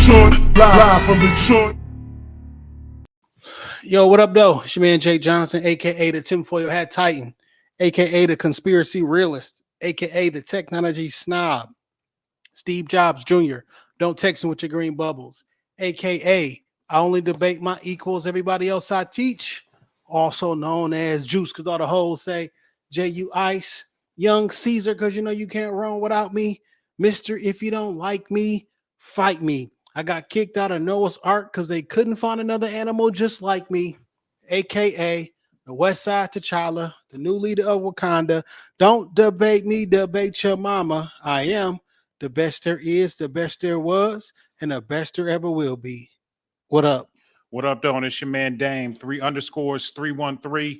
Detroit, live from Detroit. Yo, what up, though? It's your man Jake Johnson, aka the tinfoil hat titan, aka the conspiracy realist, aka the technology snob, Steve Jobs Jr. Don't text him with your green bubbles, aka I only debate my equals, everybody else I teach, also known as Juice, because all the hoes say J.U. Ice, Young Caesar, because you know you can't run without me, Mister, if you don't like me, fight me. I got kicked out of Noah's Ark because they couldn't find another animal just like me, aka the West Side T'Challa, the new leader of Wakanda. Don't debate me, debate your mama. I am the best there is, the best there was, and the best there ever will be. What up? What up, though? It's your man Dane, 3_313,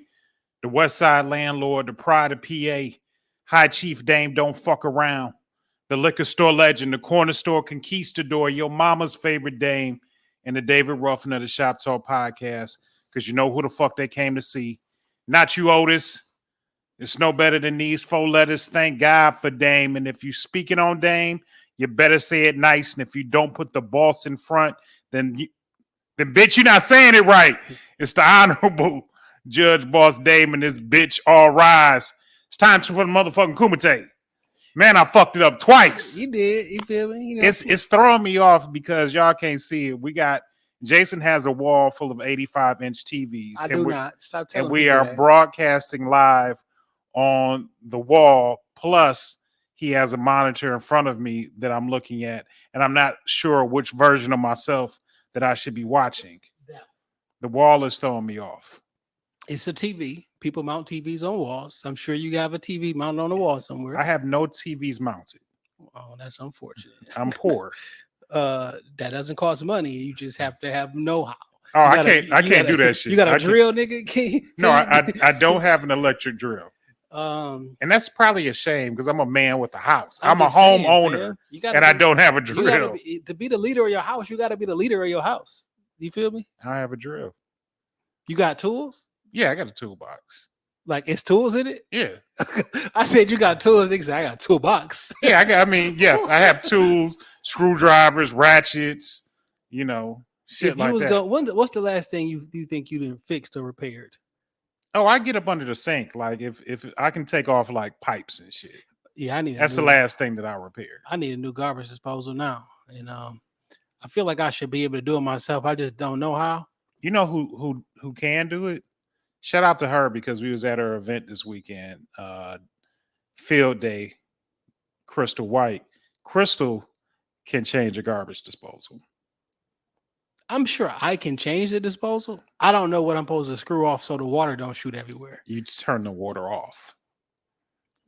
the West Side landlord, the pride of PA, High Chief Dame, don't fuck around, the liquor store legend, the corner store conquistador, your mama's favorite Dame, and the David Ruffin of the Shop Talk podcast, because you know who the fuck they came to see. Not you, Otis. It's no better than these 4 letters. Thank God for Dame. And if you speaking on Dame, you better say it nice. And if you don't put the boss in front, then bitch, you're not saying it right. It's the Honorable Judge Boss Dame and this bitch all rise. It's time for the motherfucking Kumite. Man, I fucked it up twice. You did. You feel me? You know, It's throwing me off because y'all can't see it. We got Jason has a wall full of 85-inch TVs. I do not. Stop telling and we people are that. broadcasting live on the wall. Plus, he has a monitor in front of me that I'm looking at, and I'm not sure which version of myself that I should be watching. The wall is throwing me off. It's a TV. People mount TVs on walls. I'm sure you have a TV mounted on a wall somewhere. I have no TVs mounted. Oh, that's unfortunate. I'm poor. That doesn't cost money. You just have to have know-how. Oh, I can't do that shit. You got a drill, nigga? No, I don't have an electric drill. And that's probably a shame because I'm a man with a house. I'm a just saying, homeowner, fam, and I don't have a drill. To be the leader of your house, you got to be the leader of your house. You feel me? I have a drill. You got tools? Yeah, I got a toolbox. Like it's tools in it? Yeah. I said you got tools. Nigga said I got a toolbox. Yeah, yes, I have tools, screwdrivers, ratchets, shit like that. What's the last thing you think you done fixed or repaired? Oh, I get up under the sink. Like if I can take off like pipes and shit. Yeah, that's the last thing that I repaired. I need a new garbage disposal now. And I feel like I should be able to do it myself. I just don't know how. You know who can do it? Shout out to her because we was at her event this weekend. Field Day, Crystal White. Crystal can change a garbage disposal. I'm sure I can change the disposal. I don't know what I'm supposed to screw off so the water don't shoot everywhere. You turn the water off.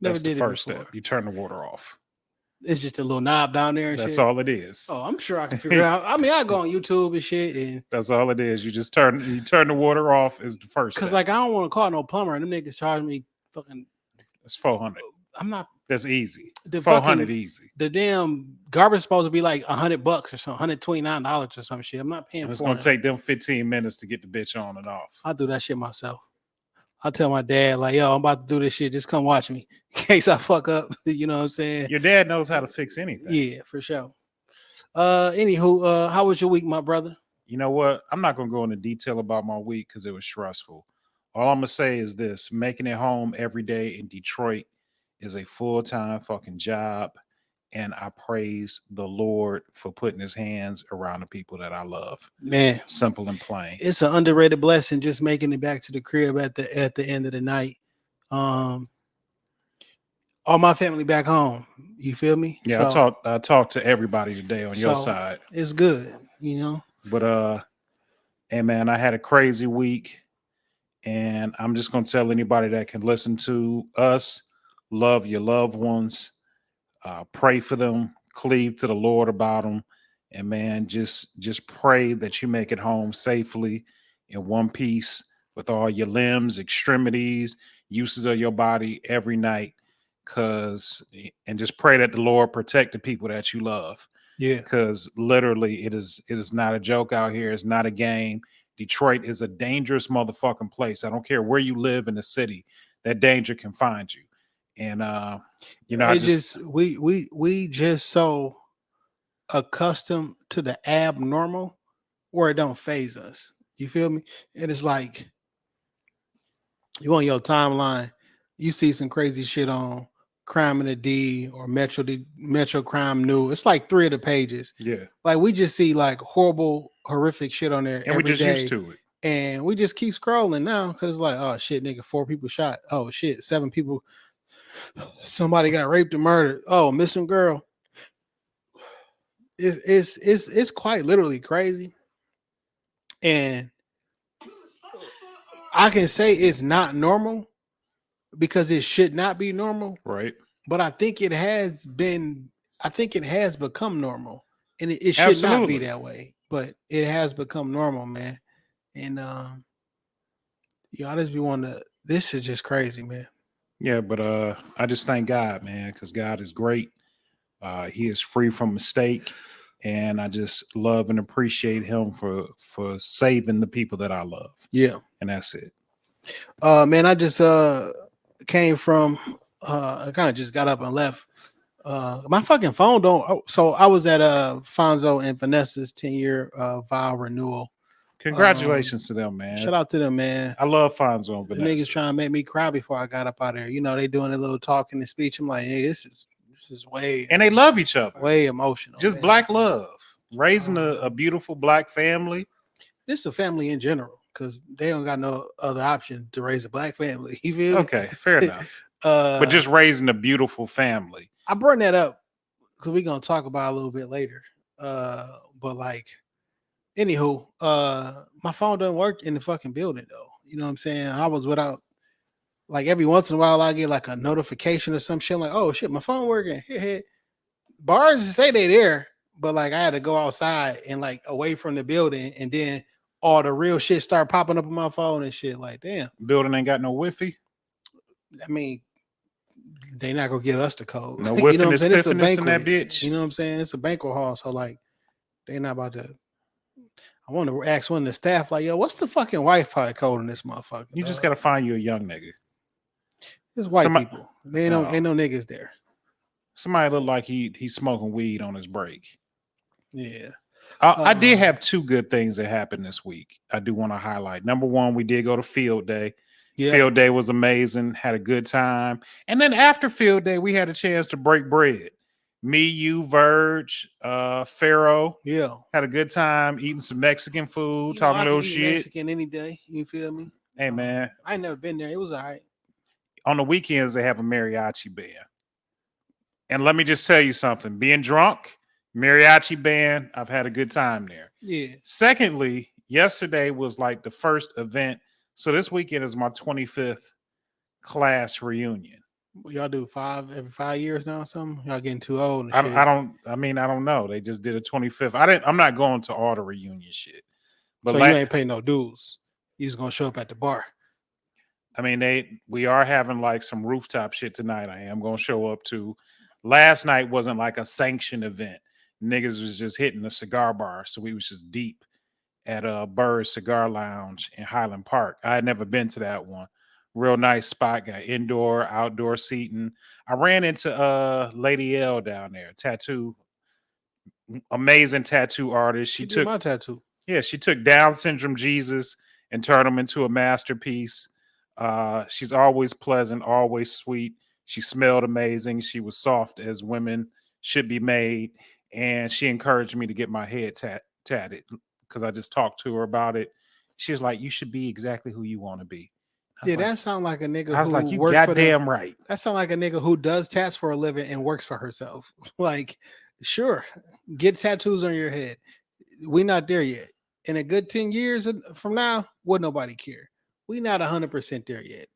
Never That's did the first before. step. You turn the water off. It's just a little knob down there. And That's shit. all it is. Oh, I'm sure I can figure it out. I mean, I go on YouTube and shit, and that's all it is. You just turn the water off is the first. Because like I don't want to call no plumber, and them niggas charge me fucking. That's $400. I'm not. That's easy. The $400 easy. The damn garbage is supposed to be like $100 or something, $129 or some shit. I'm not paying. It's gonna take them 15 minutes to get the bitch on and off. I do that shit myself. I tell my dad, like, yo, I'm about to do this shit. Just come watch me in case I fuck up. You know what I'm saying? Your dad knows how to fix anything. Yeah, for sure. Anywho, how was your week, my brother? You know what? I'm not gonna go into detail about my week because it was stressful. All I'm gonna say is this: making it home every day in Detroit is a full-time fucking job, and I praise the Lord for putting his hands around the people that I love. Man, simple and plain. It's an underrated blessing just making it back to the crib at the end of the night. All my family back home. You feel me? Yeah, so, I talked to everybody today on your side. It's good, you know. But and man, I had a crazy week, and I'm just gonna tell anybody that can listen to us, love your loved ones, pray for them, cleave to the Lord about them, and man, just pray that you make it home safely in one piece with all your limbs, extremities, uses of your body every night. And just pray that the Lord protect the people that you love. Yeah, because literally it is not a joke out here. It's not a game. Detroit is a dangerous motherfucking place. I don't care where you live in the city, that danger can find you. And we just so accustomed to the abnormal where it don't phase us. You feel me? And it's like you on your timeline, you see some crazy shit on Crime in the D or Metro Crime New. It's like 3 of the pages. Yeah. Like we just see like horrible, horrific shit on there And we every just day. used to it. And we just keep scrolling now because it's like, oh shit, nigga, 4 people shot. Oh shit, 7 people. Somebody got raped and murdered. Oh, missing girl. It's quite literally crazy. And I can say it's not normal because it should not be normal. Right. But I think it has become normal. And it should not be that way. But it has become normal, man. And I just be wanting to, this is just crazy, man. Yeah, but I just thank God, man, because God is great. He is free from mistake. And I just love and appreciate him for saving the people that I love. Yeah. And that's it. Man, I just came from I kind of just got up and left. My fucking phone don't. So I was at Fonzo and Vanessa's 10-year vow renewal. Congratulations to them, man. Shout out to them, man. I love Fonzo and The Vanessa. niggas trying to make me cry before I got up out of there. You know, they doing a little talking and speech. I'm like, hey, this is way, and they love each other. Way emotional. Just man. Black love. Raising a beautiful Black family. This a family in general, because they don't got no other option to raise a Black family. You feel me? Okay, fair enough. But just raising a beautiful family. I brought that up because we're gonna talk about it a little bit later. But like, anywho, my phone doesn't work in the fucking building though. You know what I'm saying? I was without, like, every once in a while I get like a notification or some shit like, oh shit, my phone working. Bars say they there, but like I had to go outside and like away from the building, and then all the real shit start popping up on my phone and shit. Like, damn, building ain't got no Wi-Fi. I mean, they not gonna give us the code. No Wi-Fi, you know what I'm saying? It's a banquet in that bitch. You know what I'm saying? It's a banquet hall, so like they not about to. I want to ask one of the staff, like, yo, what's the fucking Wi-Fi code in this motherfucker? You just gotta find you a young nigga. It's white people. They ain't no niggas there. Somebody look like he's smoking weed on his break. Yeah. I did have 2 good things that happened this week. I do want to highlight. Number one, we did go to Field Day. Yeah. Field Day was amazing. Had a good time. And then after Field Day, we had a chance to break bread. Me, you, Verge, Pharaoh. Yeah. Had a good time eating some Mexican food, talking a little shit. Mexican any day. You feel me? Hey, man. I ain't never been there. It was all right. On the weekends, they have a mariachi band. And let me just tell you something. Being drunk, mariachi band, I've had a good time there. Yeah. Secondly, yesterday was like the first event. So this weekend is my 25th class reunion. Y'all do every 5 years now or something? Y'all getting too old and shit. I don't know. They just did a 25th. I'm not going to all the reunion shit. But so you ain't paying no dues. You just gonna show up at the bar. I mean, we are having like some rooftop shit tonight. I am gonna show up to. Last night wasn't like a sanctioned event. Niggas was just hitting the cigar bar. So we was just deep at Burr's Cigar Lounge in Highland Park. I had never been to that one. Real nice spot. Got indoor, outdoor seating. I ran into Lady L down there. Amazing tattoo artist. She took my tattoo. Yeah, she took Down syndrome Jesus and turned him into a masterpiece. She's always pleasant, always sweet. She smelled amazing. She was soft as women should be made. And she encouraged me to get my head tatted because I just talked to her about it. She was like, you should be exactly who you want to be. Yeah, that sounds like a nigga. I was like, you goddamn right. That sounds like a nigga who does tats for a living and works for herself. Like, sure, get tattoos on your head. We not there yet. In a good 10 years from now, would nobody care? We not 100% there yet.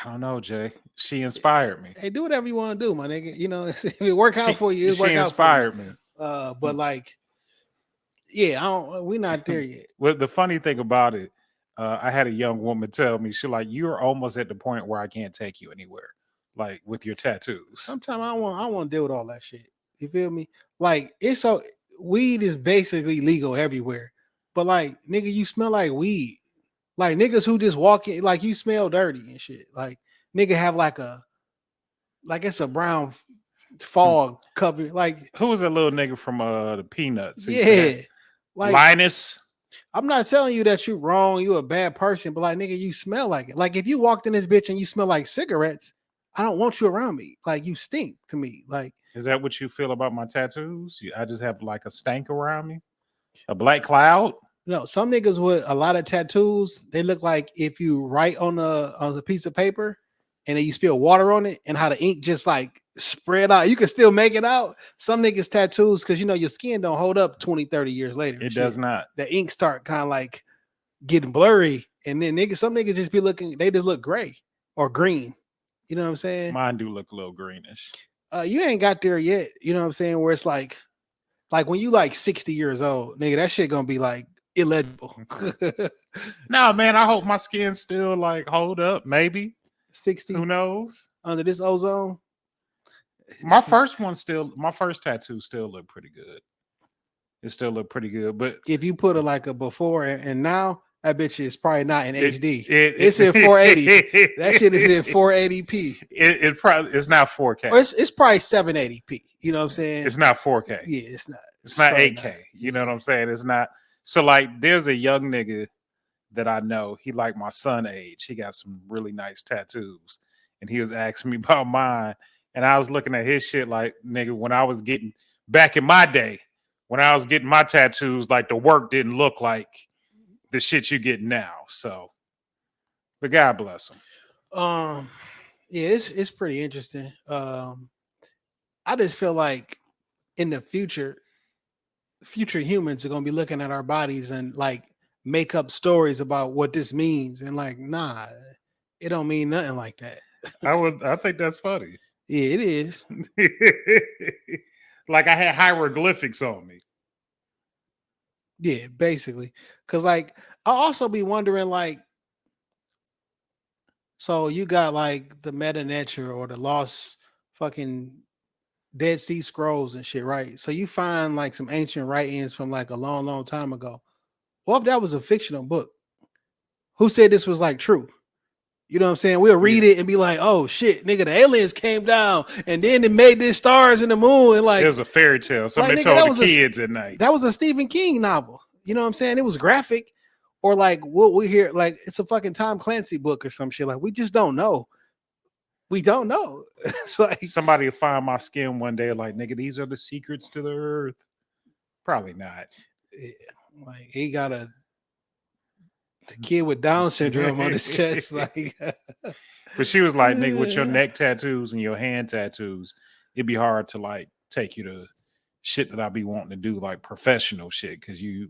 I don't know, Jay. She inspired me. Hey, do whatever you want to do, my nigga. You know, if it work out for you, she inspired me. But like, yeah, we not there yet. Well, the funny thing about it, I had a young woman tell me, she's like, you're almost at the point where I can't take you anywhere, like with your tattoos. Sometimes I want to deal with all that shit. You feel me? Like, it's so weed is basically legal everywhere, but like, nigga, you smell like weed. Like niggas who just walk in, like you smell dirty and shit. Like nigga have like it's a brown fog cover. Like, who was that little nigga from the Peanuts? He yeah, said, like Linus. I'm not telling you that you're wrong, you a bad person, but like nigga, you smell like it. Like if you walked in this bitch and you smell like cigarettes, I don't want you around me. Like you stink to me. Like, is that what you feel about my tattoos? I just have like a stank around me, a black cloud. no, some niggas with a lot of tattoos, they look like if you write on a piece of paper and then you spill water on it and how the ink just like spread out. You can still make it out. Some niggas tattoos, because you know your skin don't hold up 20, 30 years later. It does not. The ink start kind of like getting blurry. And then some niggas just be looking, they just look gray or green. You know what I'm saying? Mine do look a little greenish. You ain't got there yet. You know what I'm saying? Where it's like when you like 60 years old, nigga, that shit gonna be like illegible. No, man, I hope my skin still like hold up. Maybe 60. Who knows? Under this ozone. My first tattoo still look pretty good. It still look pretty good, but if you put a before and now, that bitch is probably not in HD. It's in 480. That shit is in 480p. It's not 4K. Or it's probably 780p. You know what I'm saying? It's not 4K. Yeah, it's not. It's not probably 8K. not. You know what I'm saying? It's not. So like, there's a young nigga that I know. He like my son age. He got some really nice tattoos, and he was asking me about mine. And I was looking at his shit like, nigga, when I was getting back in my day, when I was getting my tattoos, like the work didn't look like the shit you get now. So, but God bless him. Yeah, it's pretty interesting. I just feel like in the future humans are gonna be looking at our bodies and like make up stories about what this means, and like, nah, it don't mean nothing like that. I think that's funny. Yeah, it is. Like I had hieroglyphics on me. Yeah, basically. Cause like I'll also be wondering, like, so you got like the Meta Nature or the lost fucking Dead Sea Scrolls and shit, right? So you find like some ancient writings from like a long, long time ago. What if that was a fictional book? Who said this was like true? You know what I'm saying? We'll read it and be like, oh shit, nigga, the aliens came down and then they made these stars in the moon. And like, it was a fairy tale. Something like, they nigga, told the kids at night. That was a Stephen King novel. You know what I'm saying? It was graphic. Or like what we hear, like it's a fucking Tom Clancy book or some shit. Like we just don't know. We don't know. It's like somebody will find my skin one day, like, nigga, these are the secrets to the earth. Probably not. Yeah, like he got a kid with Down syndrome on his chest. Like, but she was like, nigga, with your neck tattoos and your hand tattoos, it'd be hard to like take you to shit that I be wanting to do, like professional shit, because you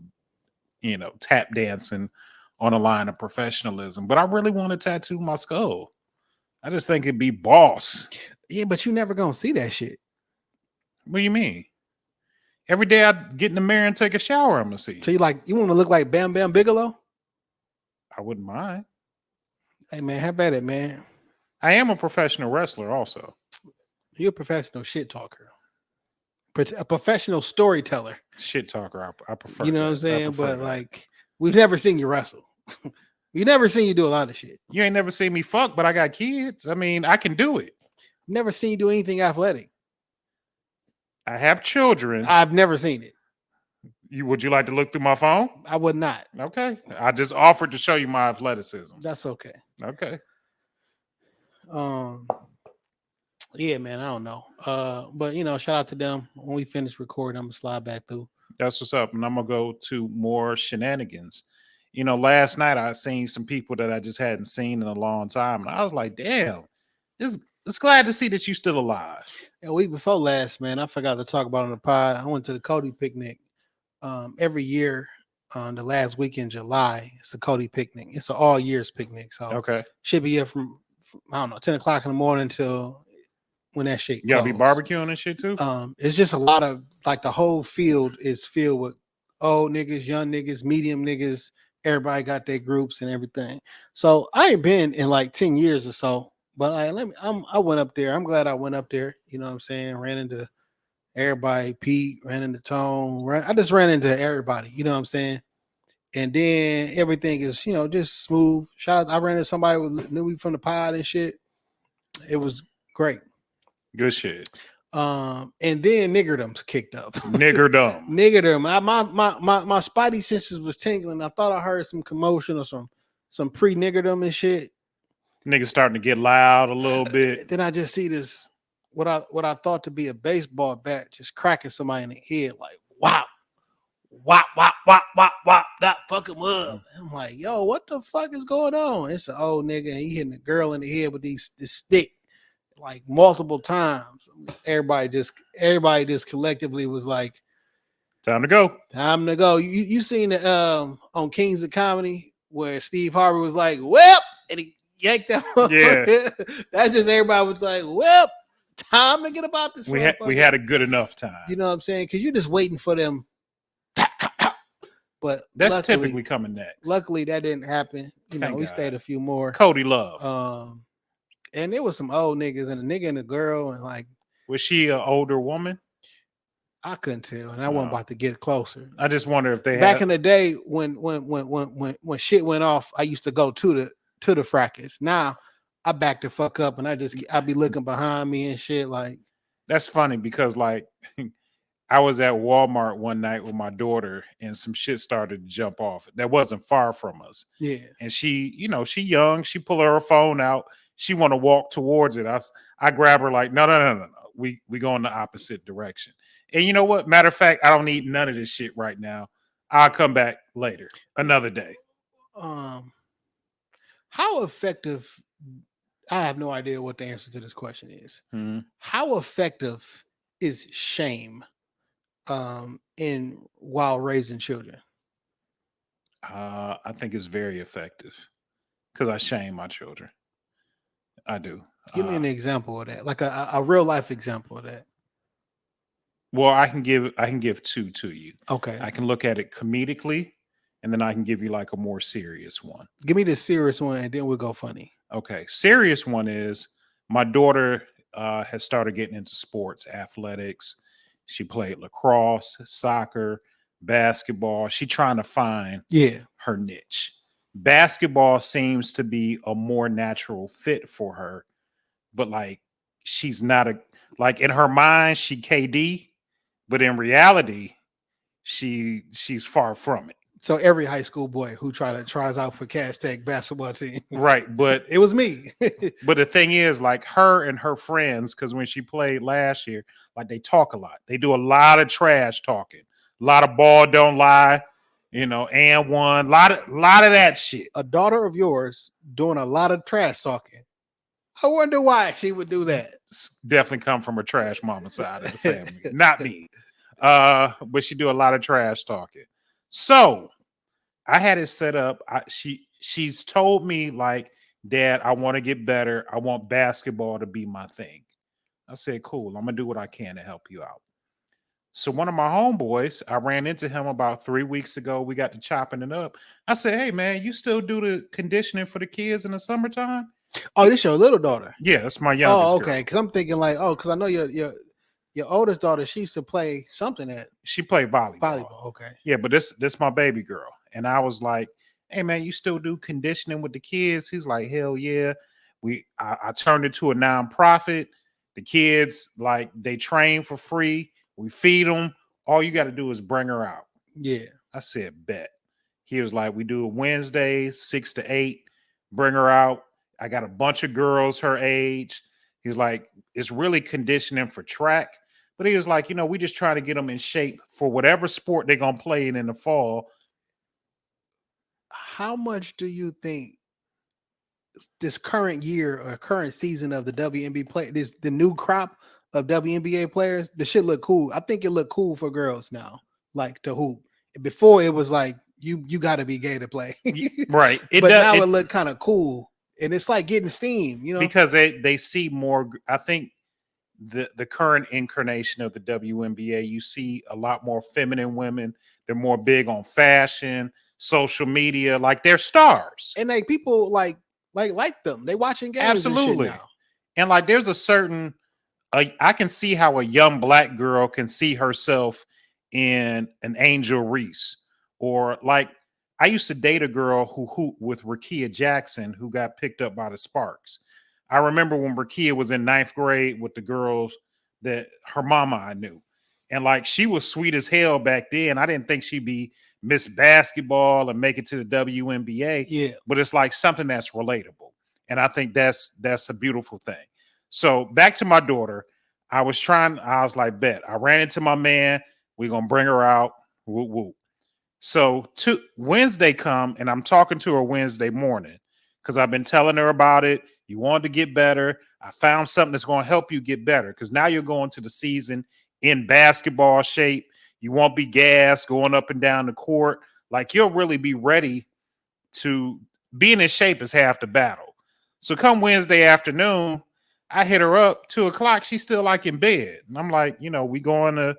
know, tap dancing on a line of professionalism. But I really want to tattoo my skull. I just think it'd be boss. Yeah, but you never gonna see that shit. What do you mean? Every day I get in the mirror and take a shower, I'm gonna see. So you want to look like Bam Bam Bigelow? I wouldn't mind. Hey man, how about it, man? I am a professional wrestler also. You're a professional shit talker. A professional storyteller. Shit talker, I prefer. You know what I'm saying? But like, we've never seen you wrestle. We never seen you do a lot of shit. You ain't never seen me fuck, but I got kids. I mean, I can do it. Never seen you do anything athletic. I have children. I've never seen it. Would you like to look through my phone? I would not. Okay. I just offered to show you my athleticism. That's okay. Okay. Yeah, man, I don't know. But you know, shout out to them. When we finish recording, I'm gonna slide back through. That's what's up. And I'm gonna go to more shenanigans. You know, last night I seen some people that I just hadn't seen in a long time. And I was like, damn, it's glad to see that you still alive. A week before last, man, I forgot to talk about on the pod. I went to the Cody picnic. Every year on the last week in July, it's the Cody picnic. It's an all years picnic. So okay, should be here from I don't know, 10 o'clock in the morning until when that shit you gotta be barbecuing and shit too. It's just a lot of like the whole field is filled with old niggas, young niggas, medium niggas. Everybody got their groups and everything. So I ain't been in like 10 years or so, but I went up there. I'm glad I went up there. You know what I'm saying? Ran into everybody, Pete, ran into Tone. I just ran into everybody. You know what I'm saying? And then everything is, you know, just smooth. Shout out. I ran into somebody who knew me from the pod and shit. It was great. Good shit. And then niggerdom's kicked up. Niggerdom. Niggerdom. My spidey senses was tingling. I thought I heard some commotion or some pre-niggerdom and shit. Niggas starting to get loud a little bit. Then I just see this what I thought to be a baseball bat just cracking somebody in the head, like wow, wop, wop, wop, wop, wop, that fuck him up. I'm like, yo, what the fuck is going on? It's an old nigga and he hitting the girl in the head with this stick like multiple times. Everybody just collectively was like, Time to go. time to go. You seen the on Kings of Comedy where Steve Harvey was like, whip, and he yanked that Yeah. That's just everybody was like, whip, time to get about this. We had a good enough time. You know what I'm saying? Because you're just waiting for them. But that's typically coming next. Luckily, that didn't happen. You know, we stayed a few more. Cody Love. And there was some old niggas and a nigga and a girl, and like, was she an older woman? I couldn't tell, and I wasn't about to get closer. I just wonder if they back in the day when shit went off, I used to go to the fracas. Now I back the fuck up and I be looking behind me and shit. Like, that's funny because like I was at Walmart one night with my daughter and some shit started to jump off. That wasn't far from us. Yeah. And she, you know, she young, she pull her phone out. She want to walk towards it. I grab her like, no. We go in the opposite direction. And you know what? Matter of fact, I don't need none of this shit right now. I'll come back later, another day. How effective? I have no idea what the answer to this question is. Mm-hmm. How effective is shame while raising children? I think it's very effective because I shame my children. I do. Give me an example of that, like a real life example of that. Well, I can give two to you. Okay. I can look at it comedically, and then I can give you like a more serious one. Give me the serious one, and then we'll go funny. Okay. Serious one is my daughter has started getting into sports, athletics. She played lacrosse, soccer, basketball. She's trying to find her niche. Basketball seems to be a more natural fit for her, but like she's not like in her mind, she KD, but in reality, she's far from it. So every high school boy who tries out for Cass Tech basketball team. Right. But it was me. But the thing is, like her and her friends, because when she played last year, like they talk a lot. They do a lot of trash talking, a lot of ball don't lie, you know, and one, a lot of that shit. A daughter of yours doing a lot of trash talking. I wonder why she would do that. Definitely come from a trash mama side of the family, not me. But she do a lot of trash talking. So I had it set up. She's told me like, Dad, I want to get better. I want basketball to be my thing. I said, cool. I'm gonna do what I can to help you out. So one of my homeboys, I ran into him about 3 weeks ago. We got to chopping it up. I said, hey man, you still do the conditioning for the kids in the summertime? Oh, this your little daughter? Yeah, that's my youngest. Oh, okay. Because I'm thinking like, because I know your oldest daughter, she used to play something at. She played volleyball. Volleyball, okay. Yeah, but this my baby girl, and I was like, hey man, you still do conditioning with the kids? He's like, hell yeah. I turned it to a nonprofit. The kids like they train for free. We feed them. All you got to do is bring her out. Yeah. I said, bet. He was like, we do it Wednesdays, 6 to 8. Bring her out. I got a bunch of girls her age. He's like, it's really conditioning for track. But he was like, you know, we just try to get them in shape for whatever sport they're going to play in the fall. How much do you think this current year or current season of the WNBA play, the new crop of WNBA players, the shit look cool? I think it look cool for girls now, like to hoop. Before it was like you got to be gay to play, right? Now it look kind of cool, and it's like getting steam, you know, because they see more. I think the current incarnation of the WNBA, you see a lot more feminine women. They're more big on fashion, social media, like they're stars, and like people like them. They watching games, absolutely, and shit now. And like there's a certain. I can see how a young black girl can see herself in an Angel Reese, or like I used to date a girl who hooped with Rakia Jackson, who got picked up by the Sparks. I remember when Rakia was in 9th grade with the girls that her mama I knew. And like she was sweet as hell back then. I didn't think she'd be Miss Basketball and make it to the WNBA. Yeah. But it's like something that's relatable. And I think that's a beautiful thing. So back to my daughter. I was like, bet. I ran into my man. We're gonna bring her out. Woo woo. So Wednesday come and I'm talking to her Wednesday morning because I've been telling her about it. You want to get better. I found something that's going to help you get better because now you're going to the season in basketball shape. You won't be gassed going up and down the court. Like you'll really be ready to being in shape is half the battle. So come Wednesday afternoon, I hit her up 2:00. She's still like in bed. And I'm like, we going to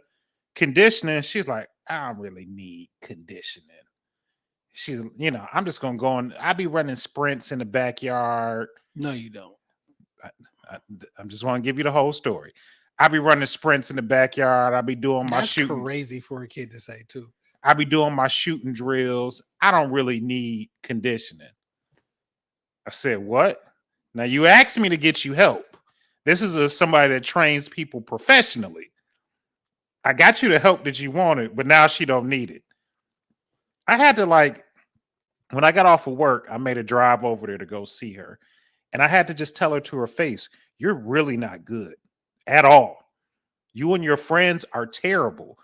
conditioning. She's like, I don't really need conditioning. She's, I'm just going to go on. I be running sprints in the backyard. No, you don't. I'm just want to give you the whole story. I be running sprints in the backyard. I be doing my That's shooting. Crazy for a kid to say too. I be doing my shooting drills. I don't really need conditioning. I said, what? Now you asked me to get you help. This is somebody that trains people professionally. I got you the help that you wanted, but now she don't need it. I had to when I got off of work, I made a drive over there to go see her. And I had to just tell her to her face, you're really not good at all. You and your friends are terrible.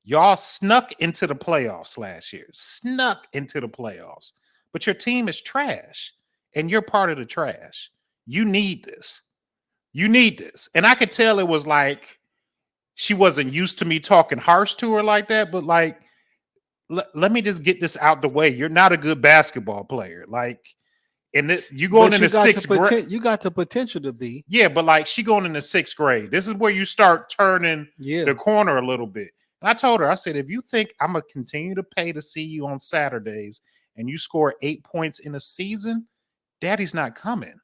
Y'all snuck into the playoffs last year. Snuck into the playoffs. But your team is trash. And you're part of the trash. You need this. You need this. And I could tell it was like she wasn't used to me talking harsh to her like that. But let me just get this out the way. You're not a good basketball player. And you going into sixth grade. You got the potential to be. Yeah, but she going into sixth grade. This is where you start turning the corner a little bit. And I told her, I said, if you think I'm going to continue to pay to see you on Saturdays and you score 8 points in a season, Daddy's not coming.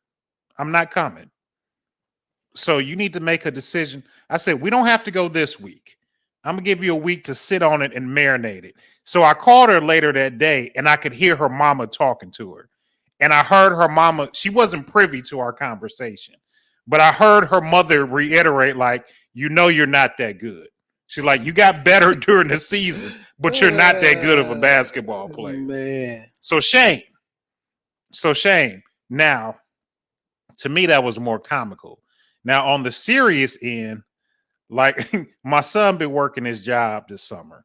I'm not coming. So you need to make a decision. I said, we don't have to go this week. I'm going to give you a week to sit on it and marinate it. So I called her later that day and I could hear her mama talking to her. And I heard her mama, she wasn't privy to our conversation, but I heard her mother reiterate, you're not that good. She's like, you got better during the season, but you're not that good of a basketball player. Man. So shame. Now, to me, that was more comical. Now, on the serious end, my son been working his job this summer,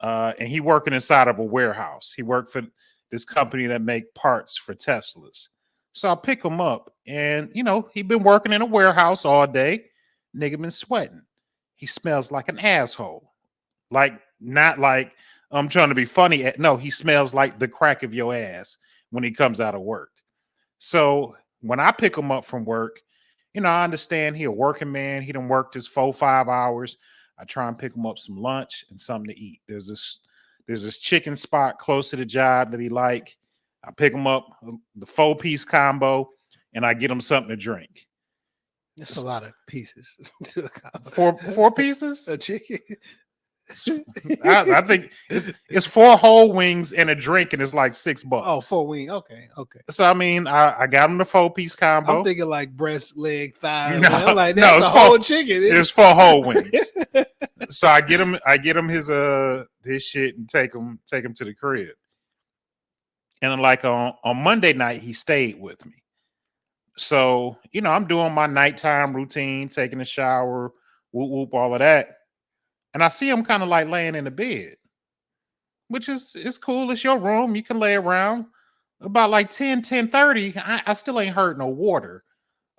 and he working inside of a warehouse. He worked for this company that make parts for Teslas. So I pick him up and, he been working in a warehouse all day. Nigga been sweating. He smells like an asshole. Not like I'm trying to be funny. No, he smells like the crack of your ass when he comes out of work. So when I pick him up from work, I understand he a working man. He done worked his 4-5 hours. I try and pick him up some lunch and something to eat. There's this chicken spot close to the job that he like. I pick him up the 4-piece combo and I get him something to drink. That's a lot of pieces. Four pieces? A chicken. I think it's 4 whole wings and a drink and it's like $6. Oh, 4 wing. Okay. So I mean, I got him the 4-piece combo. I'm thinking like breast, leg, thigh. No, I'm like, that's a whole chicken. It's 4 whole wings. So I get him his shit and take him to the crib. And on Monday night, he stayed with me. So, I'm doing my nighttime routine, taking a shower, whoop, all of that. And I see him kind of laying in the bed, which is cool. It's your room. You can lay around. About 10:30, I still ain't heard no water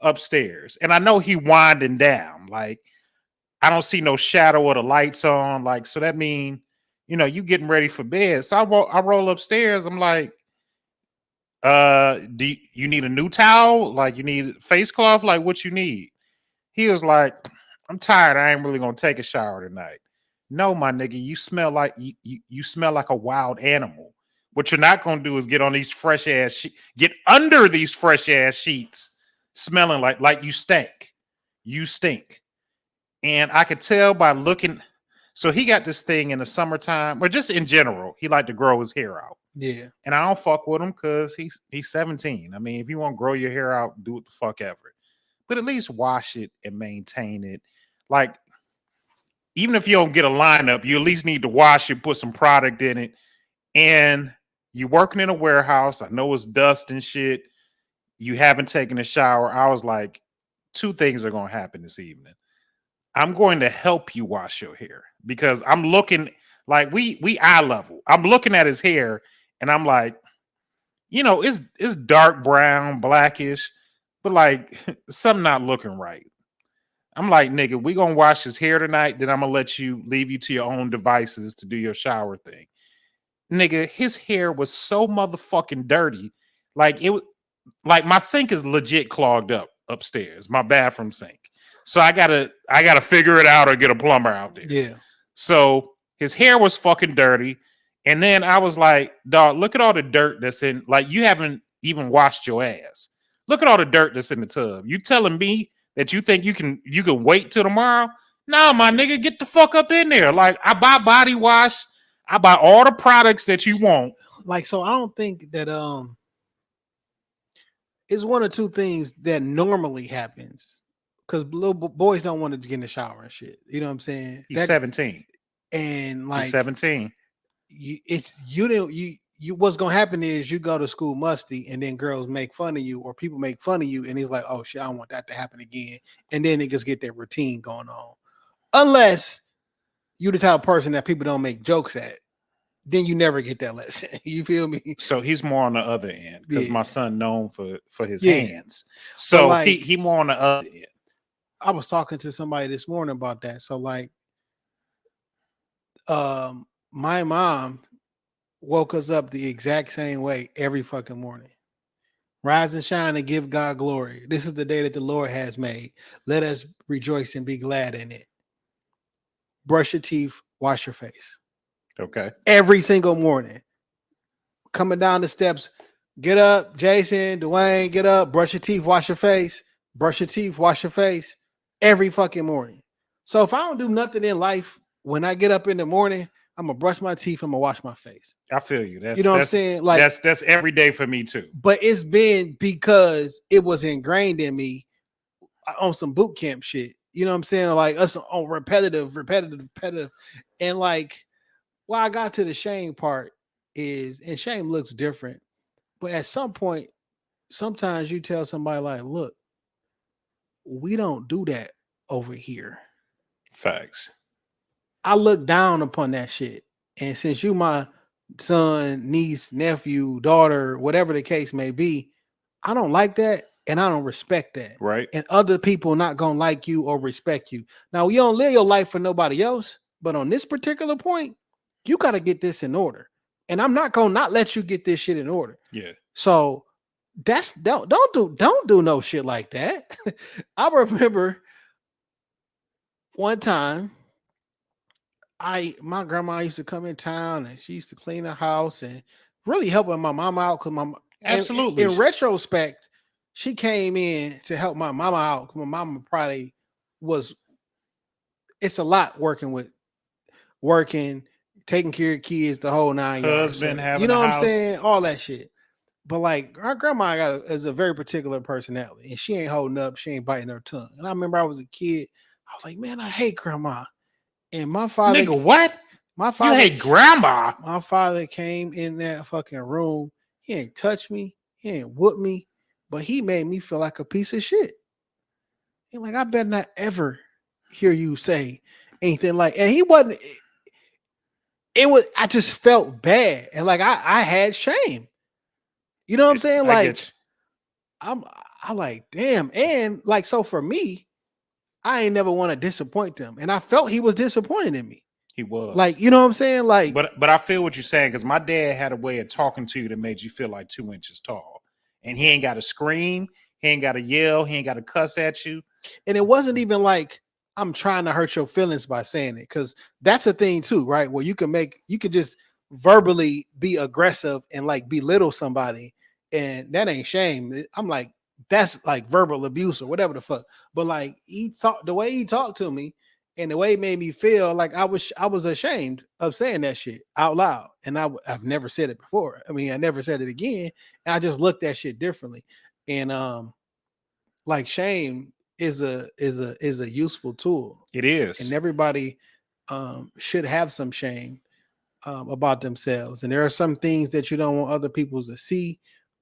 upstairs. And I know he winding down. I don't see no shadow of the lights on. So that mean, you getting ready for bed. So I roll upstairs. I'm like, do you need a new towel? You need face cloth? What you need? He was like, I'm tired. I ain't really gonna take a shower tonight. No, my nigga, you smell like you smell like a wild animal. What you're not gonna do is get on these fresh ass get under these fresh ass sheets, smelling like you stink. You stink. And I could tell by looking. So he got this thing in the summertime, or just in general, he like to grow his hair out. Yeah. And I don't fuck with him because he's 17. I mean, if you want to grow your hair out, do what the fuck ever. But at least wash it and maintain it. even if you don't get a lineup, you at least need to wash it, put some product in it. And you working in a warehouse. I know it's dust and shit. You haven't taken a shower. I was like, two things are going to happen this evening. I'm going to help you wash your hair because I'm looking like we eye level. I'm looking at his hair and I'm like, you know, it's dark brown, blackish, but like something not looking right. I'm like, nigga, we gonna wash his hair tonight. Then I'm gonna let you leave you to your own devices to do your shower thing. Nigga, his hair was so motherfucking dirty. Like it was like my sink is legit clogged up upstairs, my bathroom sink. So I gotta figure it out or get a plumber out there. Yeah. So his hair was fucking dirty. And then I was like, dog, look at all the dirt that's in, like you haven't even washed your ass. Look at all the dirt that's in the tub. You telling me that you think you can wait till tomorrow? No, my nigga, get the fuck up in there. Like I buy body wash, I buy all the products that you want. Like, so I don't think that it's one or two things that normally happens because little boys don't want to get in the shower and shit. You know what I'm saying? He's 17. And like he's 17. You what's gonna happen is you go to school musty and then girls make fun of you or people make fun of you and he's like, oh shit, I don't want that to happen again. And then niggas get their routine going on. Unless you the type of person that people don't make jokes at, then you never get that lesson. You feel me? So he's more on the other end because my son known for his Yeah. hands. So like, he more on the other end. I was talking to somebody this morning about that. So like my mom woke us up the exact same way every fucking morning. Rise and shine and give God glory. This is the day that the Lord has made. Let us rejoice and be glad in it. Brush your teeth, wash your face. Okay. Every single morning. Coming down the steps, get up, Jason, Dwayne, get up, brush your teeth, wash your face. Brush your teeth, wash your face. Every fucking morning. So if I don't do nothing in life, when I get up in the morning, I'm gonna brush my teeth. I'm gonna wash my face. I feel you. That's, you know what I'm saying? Like that's every day for me too. But it's been because it was ingrained in me on some boot camp shit. You know what I'm saying? Like us on repetitive. And like, why I got to the shame part is, and shame looks different, but at some point, sometimes you tell somebody like, look, we don't do that over here. Facts. I look down upon that shit. And since you my son, niece, nephew, daughter, whatever the case may be, I don't like that and I don't respect that. Right. And other people not gonna like you or respect you. Now, you don't live your life for nobody else, but on this particular point, you got to get this in order. And I'm not gonna not let you get this shit in order. Yeah. So that's don't do no shit like that. I remember one time my grandma used to come in town and she used to clean the house and really helping my mom out because absolutely in retrospect, she came in to help my mama out because my mama probably was. It's a lot working, taking care of kids, the whole 9 yards. Husband having, you know a what house. I'm saying, all that shit. But like our grandma is a very particular personality, and she ain't holding up, she ain't biting her tongue. And I remember I was a kid, I was like, man, I hate grandma. And my father, nigga, what? My father, you hate grandma? My father came in that fucking room. He ain't touched me, he ain't whooped me, but he made me feel like a piece of shit. And like, I better not ever hear you say anything like. And he wasn't. It was. I just felt bad, and like I had shame. You know what I'm saying? Like, I'm like, damn. And like, so for me, I ain't never want to disappoint them. And I felt he was disappointed in me. He was. Like, you know what I'm saying? Like, but I feel what you're saying because my dad had a way of talking to you that made you feel like 2 inches tall. And he ain't got to scream, he ain't got to yell, he ain't got to cuss at you. And it wasn't even like I'm trying to hurt your feelings by saying it, because that's a thing too, right? Where you could just verbally be aggressive and like belittle somebody, and that ain't shame. I'm like, that's like verbal abuse or whatever the fuck. But like the way he talked to me and the way it made me feel like I was ashamed of saying that shit out loud. And I've never said it before. I mean, I never said it again. And I just looked at shit differently. And like shame is a useful tool. It is. And everybody should have some shame about themselves. And there are some things that you don't want other people to see,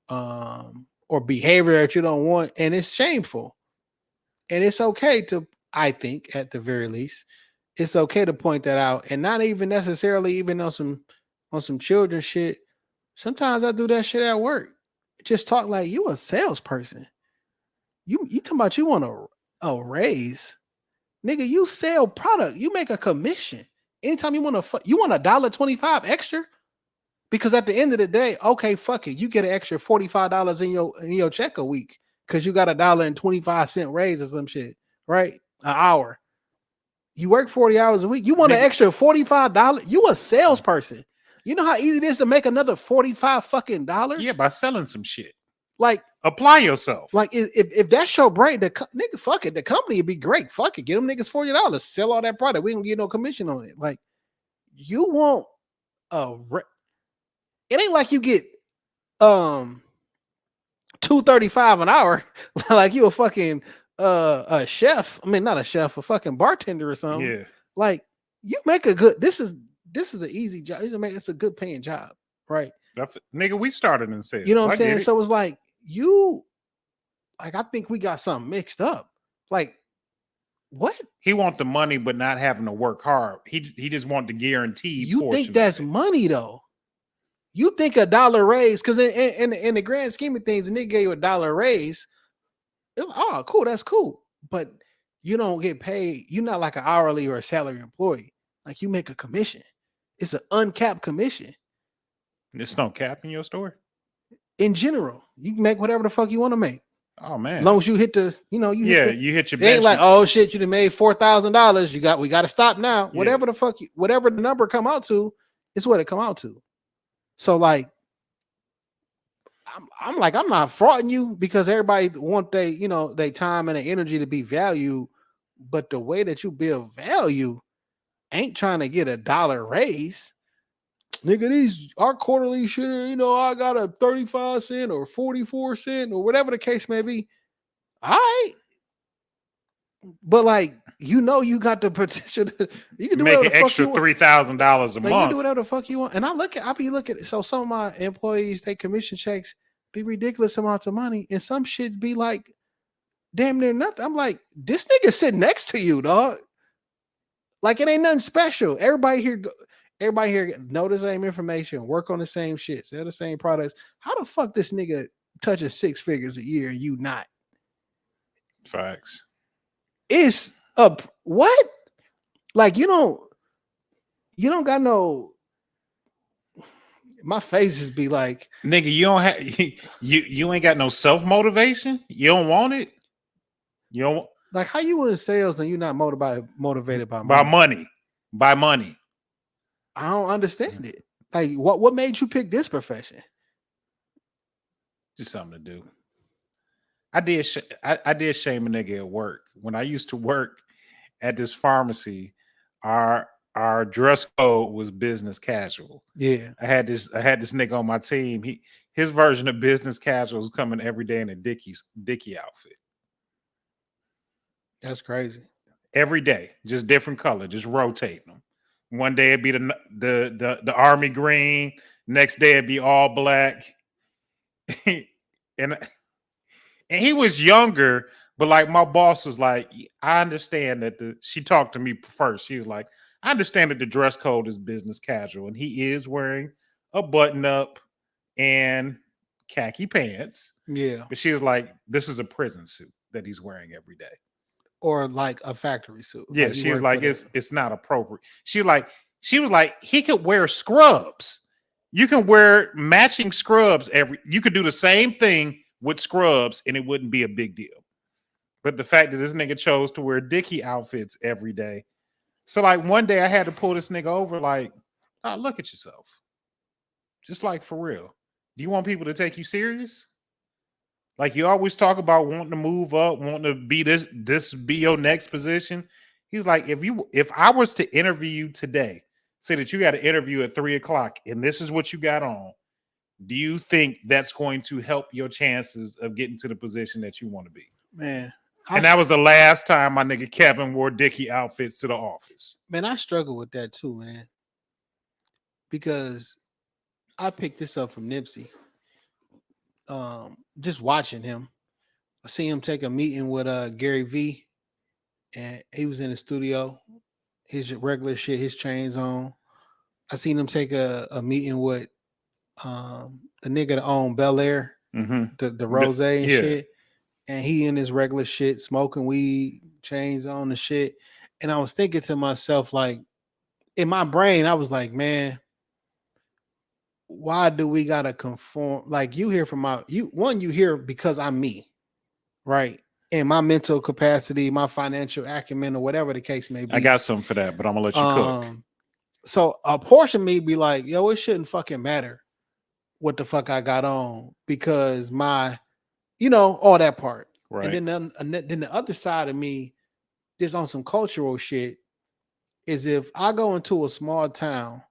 or behavior that you don't want, and it's shameful. And it's okay to, I think, at the very least, it's okay to point that out, and not even necessarily even on some children shit. Sometimes I do that shit at work. Just talk like you a salesperson. You talking about you want a raise, nigga? You sell product. You make a commission. Anytime you want $1.25 extra, because at the end of the day, okay, fuck it, you get an extra $45 in your check a week because you got $1.25 raise or some shit, right? An hour. You work 40 hours a week. You want an extra $45? You a salesperson. You know how easy it is to make another $45 fucking dollars? Yeah, by selling some shit. Like, apply yourself. Like, if that's your brain, nigga, fuck it. The company would be great. Fuck it. Get them niggas $40. Sell all that product. We don't get no commission on it. Like, you want it ain't like you get $2.35 an hour, like you a fucking a chef. I mean, not a chef, a fucking bartender or something. Yeah. Like, you make a good. This is an easy job. It's a good paying job, right? Nigga, we started in sales. You know what I'm saying? So it's like I think we got something mixed up. Like, what? He want the money, but not having to work hard. He just want the guarantee. You think that's money though? You think $1 raise? Because in the grand scheme of things, a nigga gave you $1 raise. Oh, cool, that's cool. But you don't get paid. You're not like an hourly or a salary employee. Like, you make a commission. It's an uncapped commission. There's no cap in your store? In general, you can make whatever the fuck you want to make. Oh man. As long as you hit the, you hit your. It ain't like, oh shit, you done made $4,000. We got to stop now. Yeah. Whatever the number come out to, is what it come out to. So like, I'm not frauding you, because everybody want they time and their energy to be valued, but the way that you build value ain't trying to get $1 raise. Nigga, our quarterly shit, I got a 35 cent or 44 cent or whatever the case may be. All right. But like, you got the potential to, you can do make an extra $3,000 a month. You do whatever the fuck you want. And I'll be looking. So some of my employees, they commission checks be ridiculous amounts of money, and some shit be like damn near nothing. I'm like, this nigga sitting next to you, dog. Like, it ain't nothing special. Everybody here know the same information, work on the same shit, sell the same products. How the fuck this nigga touching 6 figures a year and you not? Facts. It's up. What? Like, you don't got no. My face just be like, nigga, you don't have you ain't got no self-motivation. You don't want it. You don't like, how you in sales and you not motivated by money? By money. I don't understand it. Like, what made you pick this profession? Just something to do. I did shame a nigga at work. When I used to work at this pharmacy, our dress code was business casual. Yeah. I had this nigga on my team. His version of business casual was coming every day in a Dickie outfit. That's crazy. Every day, just different color, just rotating them. One day it'd be the army green. Next day it'd be all black. and he was younger, but like, my boss was like, I understand that she talked to me first. She was like, I understand that the dress code is business casual, and he is wearing a button up and khaki pants. Yeah. But she was like, this is a prison suit that he's wearing every day. Or like a factory suit. Yeah, like, she was like, it's not appropriate. She was like, he could wear scrubs. You can wear matching scrubs you could do the same thing with scrubs and it wouldn't be a big deal. But the fact that this nigga chose to wear Dickie outfits every day. So like, one day I had to pull this nigga over, like, oh, look at yourself. Just like, for real. Do you want people to take you serious? Like, you always talk about wanting to move up, wanting to be this be your next position. He's like, if I was to interview you today, say that you got an interview at 3:00 and this is what you got on, do you think that's going to help your chances of getting to the position that you want to be? Man, And that was the last time my nigga Kevin wore Dickie outfits to the office. Man, I struggle with that too, man. Because I picked this up from Nipsey. Just watching him. I see him take a meeting with Gary V, and he was in the studio, his regular shit, his chains on. I seen him take a meeting with the nigga that owned Bel Air, the Rose and shit, and he in his regular shit, smoking weed, chains on and shit. And I was thinking to myself, like, in my brain, I was like, man, why do we gotta conform? Like, you hear from you hear because I'm me. Right. And my mental capacity, my financial acumen, or whatever the case may be. I got something for that, but I'm gonna let you cook. So a portion of me be like, yo, it shouldn't fucking matter what the fuck I got on, because my, all that part. Right. And then the other side of me, just on some cultural shit, is if I go into a small town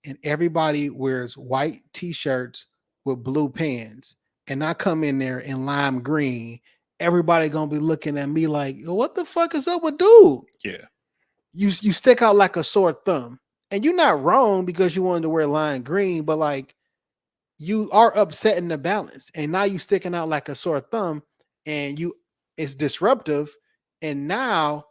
and everybody wears white t-shirts with blue pants, and I come in there in lime green, everybody gonna be looking at me like, what the fuck is up with dude? Yeah. You stick out like a sore thumb. And you're not wrong because you wanted to wear lime green, but like, you are upsetting the balance. And now you sticking out like a sore thumb, and it's disruptive, and now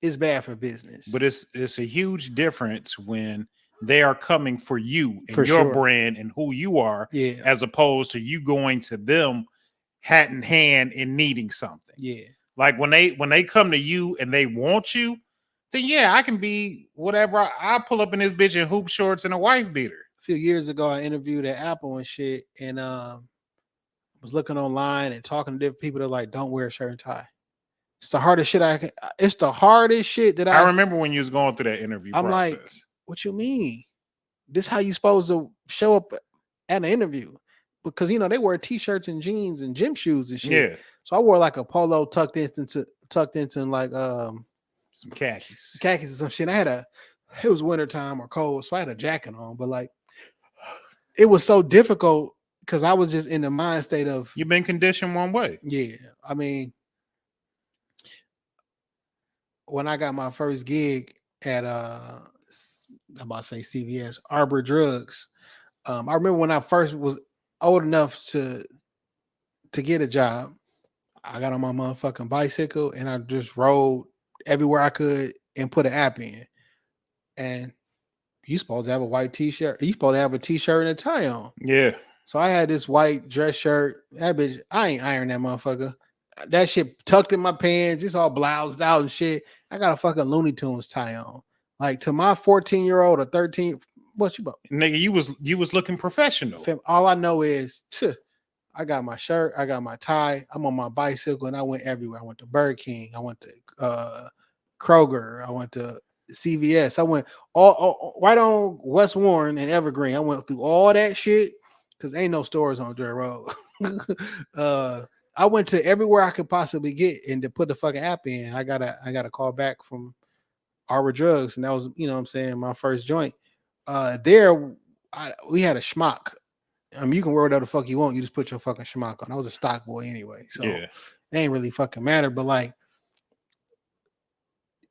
it's bad for business. But it's a huge difference when they are coming for you and For your sure. brand and who you are, Yeah. as opposed to you going to them hat in hand and needing something. Yeah. Like when they come to you and they want you, then yeah, I can be whatever. I'll pull up in this bitch in hoop shorts and a wife beater. A few years ago, I interviewed at Apple and shit, and was looking online and talking to different people that like, don't wear a shirt and tie. It's the hardest shit it's the hardest shit that I remember when you was going through that interview I'm process. like, what you mean? This how you supposed to show up at an interview? Because they wear t-shirts and jeans and gym shoes and shit. Yeah. So I wore like a polo tucked into like Some khakis. or some shit. It was wintertime or cold, so I had a jacket on, but like, it was so difficult because I was just in the mind state of, You've been conditioned one way. yeah. I mean, when I got my first gig at I'm about to say CVS, Arbor Drugs. I remember when I first was old enough to get a job, I got on my motherfucking bicycle and I just rode everywhere I could and put an app in. And you supposed to have a white t-shirt. You supposed to have a t-shirt and a tie on. Yeah. So I had this white dress shirt. That bitch, I ain't ironed that motherfucker. That shit tucked in my pants. It's all bloused out and shit. I got a fucking Looney Tunes tie on. Like, to my 14-year-old or 13, what you about? Nigga, you was looking professional. All I know is, I got my shirt, I got my tie, I'm on my bicycle, and I went everywhere. I went to Burger King, I went to Kroger, I went to CVS, I went all right on West Warren and Evergreen. I went through all that shit because ain't no stores on Dirt Road. I went to everywhere I could possibly get and to put the fucking app in. I got a call back from Arbor Drugs, and that was, my first joint. We had a schmuck. I mean, you can wear whatever the fuck you want. You just put your fucking schmuck on. I was a stock boy anyway, so it ain't really fucking matter. But like,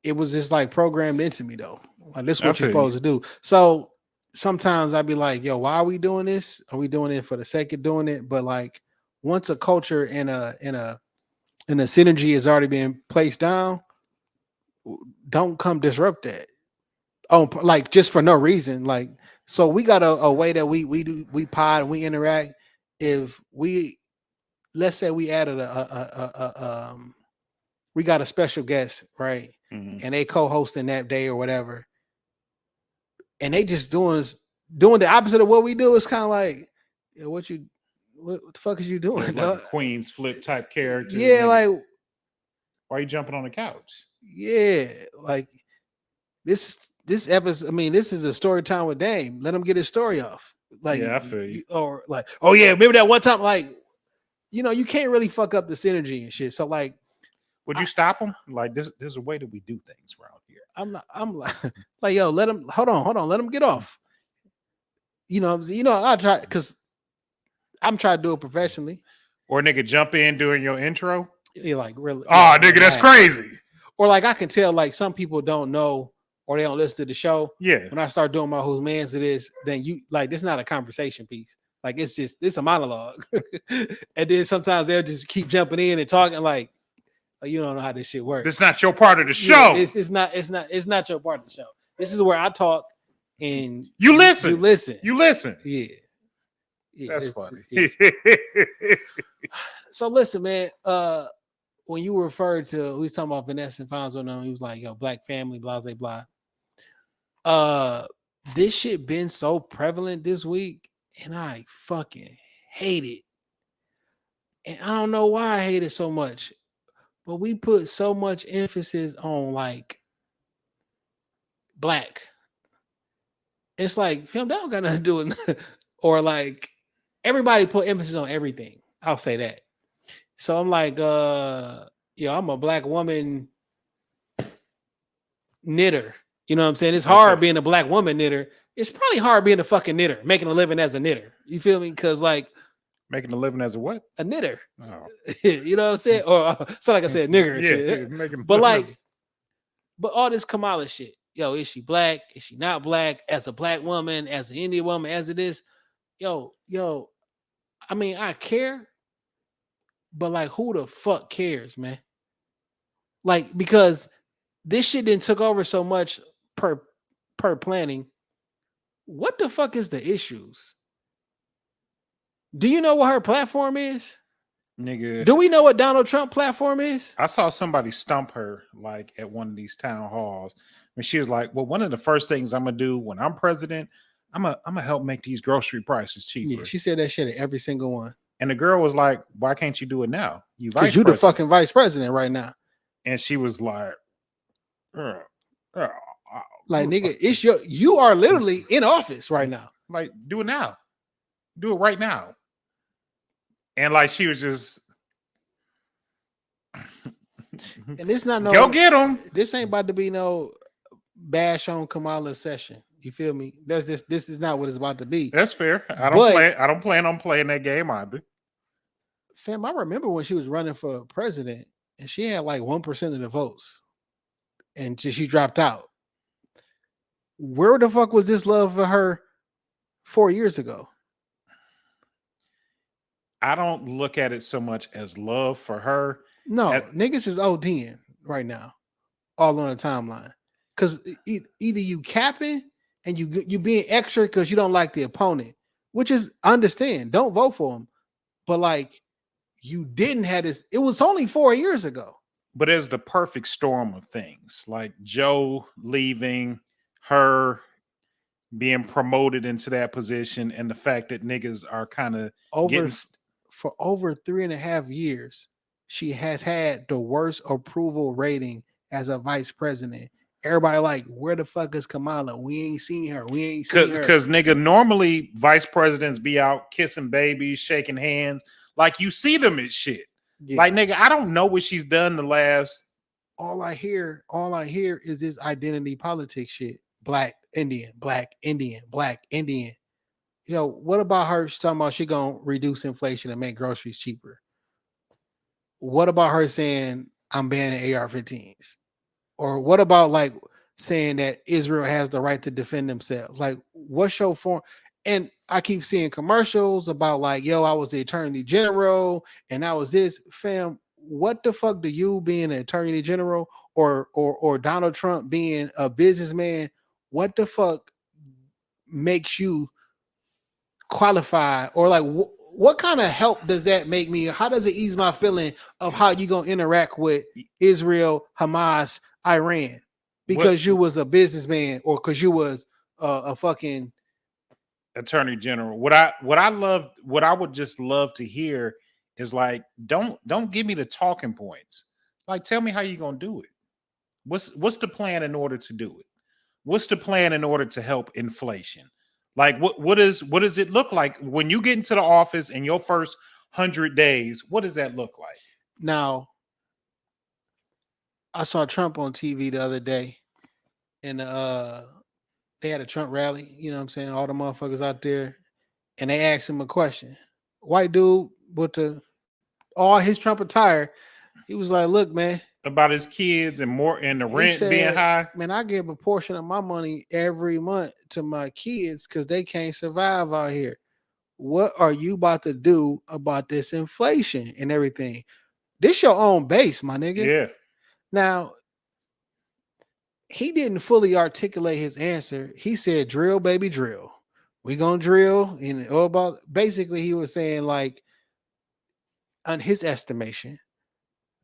it was just like programmed into me though. Like, this is what you're supposed to do. So sometimes I'd be like, yo, why are we doing this? Are we doing it for the sake of doing it? But like, once a culture and a synergy has already been placed down, don't come disrupt that. Oh, like, just for no reason. Like, so we got a way that we pod and we interact. If let's say we added we got a special guest, right? Mm-hmm. And they co-hosting that day or whatever, and they just doing the opposite of what we do. It's kind of like, what the fuck is you doing? Like a Queen's Flip type character. Yeah, like, why are you jumping on the couch? Yeah, like this episode. I mean, this is a story time with Dane. Let him get his story off. Like, yeah, I feel you. Or like, oh yeah, remember that one time? Like, you can't really fuck up the synergy and shit. So like, would you stop him? Like, there's a way that we do things around here. I'm like, yo, let him. Hold on, let him get off. I try because I'm trying to do it professionally. Or nigga jump in during your intro. You're like really. Oh, nigga, that's crazy. Or like I can tell like some people don't know or they don't listen to the show. Yeah. When I start doing my whose man's it is, then you like this is not a conversation piece. Like it's a monologue. And then sometimes they'll just keep jumping in and talking like oh, you don't know how this shit works. This is not your part of the show. Yeah, it's not your part of the show. This is where I talk and you listen. You listen. Yeah. That's funny. Yeah. So listen, man. When you referred to we was talking about Vanessa and Fonzo, no, he was like, yo, black family, blah, blah, blah. This shit been so prevalent this week, and I fucking hate it. And I don't know why I hate it so much, but we put so much emphasis on like black. It's like, film, that don't got nothing to do with or like everybody put emphasis on everything. I'll say that. So I'm like, I'm a black woman knitter. You know what I'm saying? It's hard being a black woman knitter. It's probably hard being a fucking knitter, making a living as a knitter. You feel me? Because like making a living as a what? A knitter. Oh. You know what I'm saying? Or so like I said, nigger. Yeah, but like, but all this Kamala shit. Yo, is she black? Is she not black? As a black woman, as an Indian woman, as it is. Yo, I mean, I care. But like, who the fuck cares, man? Like, because this shit didn't took over so much per planning. What the fuck is the issues? Do you know what her platform is? Nigga. Do we know what Donald Trump platform is? I saw somebody stump her like at one of these town halls. And she was like, well, one of the first things I'm gonna do when I'm president, I'm gonna help make these grocery prices cheaper. Yeah, she said that shit at every single one. And the girl was like, why can't you do it now? Because you the fucking vice president right now. And she was like, like, nigga, it's you are literally in office right now. Like, do it now. Do it right now. And like, she was just. And this not no. Go get them. This ain't about to be no bash on Kamala's session. You feel me? This is not what it's about to be. That's fair. I don't plan on playing that game either. Fam, I remember when she was running for president and she had like 1% of the votes and she dropped out. Where the fuck was this love for her 4 years ago? I don't look at it so much as love for her. No, niggas is ODing right now, all on the timeline. Because either you capping and you being extra because you don't like the opponent, which is, I understand, don't vote for him. But like, you didn't have this. It was only 4 years ago. But it's the perfect storm of things. Like Joe leaving, her being promoted into that position, and the fact that niggas are kind of for over 3.5 years, she has had the worst approval rating as a vice president. Everybody like, where the fuck is Kamala? We ain't seen her. We ain't seen her. Because nigga, normally vice presidents be out kissing babies, shaking hands. Like you see them at shit. Yeah. Like nigga, I don't know what she's done the last. All I hear is this identity politics shit. Black Indian, black Indian, black Indian. You know, what about her talking about she gonna reduce inflation and make groceries cheaper? What about her saying I'm banning AR-15s? Or what about like saying that Israel has the right to defend themselves? Like, what's your form? And I keep seeing commercials about like, yo, I was the attorney general and I was this. Fam, what the fuck do you being an attorney general or Donald Trump being a businessman, what the fuck makes you qualify? Or like, what kind of help does that make me? How does it ease my feeling of how you gonna interact with Israel, Hamas, Iran? Because you was a businessman or because you was a fucking attorney general. What I would just love to hear is like, don't give me the talking points. Like, tell me how you're gonna do it. What's the plan in order to do it? What's the plan in order to help inflation? Like, what does it look like when you get into the office in your first 100 days? What does that look like? Now, I saw Trump on TV the other day, and they had a Trump rally. You know what I'm saying? All the motherfuckers out there, and they asked him a question. White dude with all his Trump attire, He was like, "Look, man, about his kids and the he rent being said, high. man, I give a portion of my money every month to my kids because they can't survive out here. What are you about to do about this inflation and everything? This your own base, my nigga." Yeah. Now, he didn't fully articulate his answer. He said, "Drill, baby, drill. We gonna drill." And all about basically, he was saying like, on his estimation,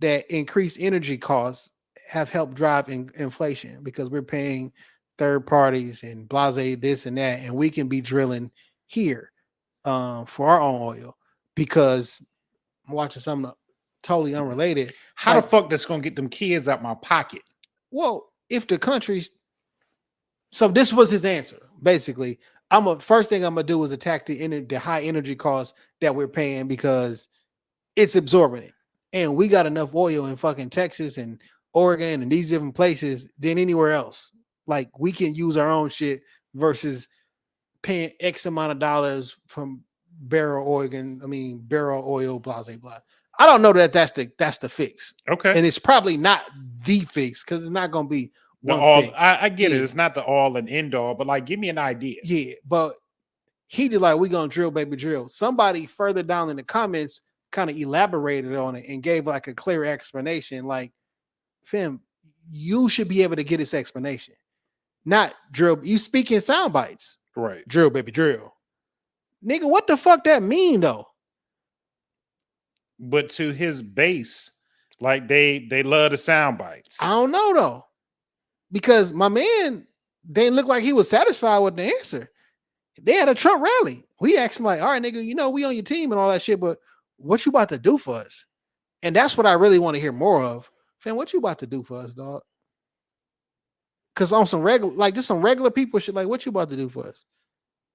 that increased energy costs have helped drive inflation because we're paying third parties and blase this and that, and we can be drilling here for our own oil because I'm watching something totally unrelated. How the fuck that's gonna get them kids out my pocket? Well, if the country's so this was his answer. Basically, first thing I'm gonna do is attack the high energy costs that we're paying because it's absorbent. And we got enough oil in fucking Texas and Oregon and these different places than anywhere else. Like we can use our own shit versus paying X amount of dollars from barrel oil, blah, blah, blah. I don't know that's the fix. Okay. And it's probably not the fix because it's not going to be one fix. I get it. It's not the all and end all, but like, give me an idea. Yeah, but he did like, we going to drill, baby, drill. Somebody further down in the comments kind of elaborated on it and gave like a clear explanation. Like, fam, you should be able to get this explanation. Not drill. You speak in sound bites. Right. Drill, baby, drill. Nigga, what the fuck that mean though? But to his base, like they love the sound bites. I don't know though. Because my man didn't look like he was satisfied with the answer. They had a Trump rally. We asked him like, all right, nigga, we on your team and all that shit, but what you about to do for us? And that's what I really want to hear more of. Fam, what you about to do for us, dog? Because on some regular, like just some regular people shit, like what you about to do for us?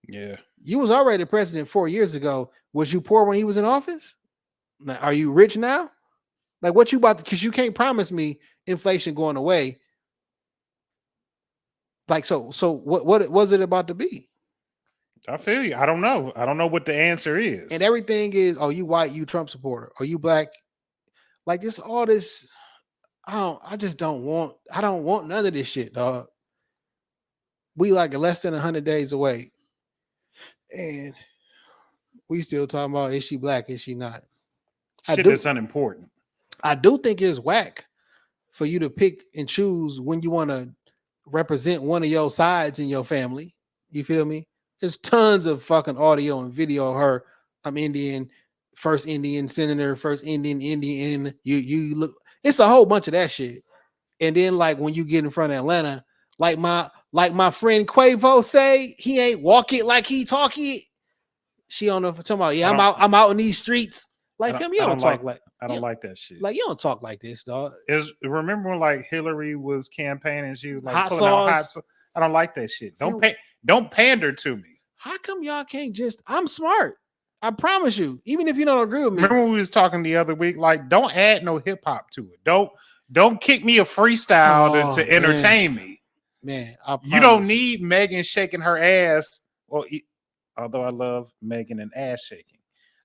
Yeah. You was already the president 4 years ago. Was you poor when he was in office? Now, are you rich now? Like what you about to, because you can't promise me inflation going away. Like, so what was it about to be? I feel you. I don't know. I don't know what the answer is. And everything is, oh, you white, you Trump supporter, or you black. Like this, all this, I don't want none of this shit, dog. We like less than 100 days away. And we still talking about, is she black? Is she not? Shit that's unimportant. I do think it's whack for you to pick and choose when you want to represent one of your sides in your family. You feel me? There's tons of fucking audio and video of her. I'm Indian, first Indian senator, first Indian. You look, it's a whole bunch of that shit. And then like when you get in front of Atlanta, like my friend Quavo say, he ain't walk it like he talk it. She on the talking about, yeah, I'm out in these streets. Like him, you don't talk like I don't like that shit. Like you don't talk like this, dog. Remember when like Hillary was campaigning, she was like hot pulling out hot sauce. I don't like that shit. Don't pander to me. How come y'all can't just? I'm smart. I promise you. Even if you don't agree with me. Remember when we was talking the other week? Like, don't add no hip hop to it. Don't kick me a freestyle to entertain me. Man, you don't need Megan shaking her ass. Well, although I love Megan and ass shaking,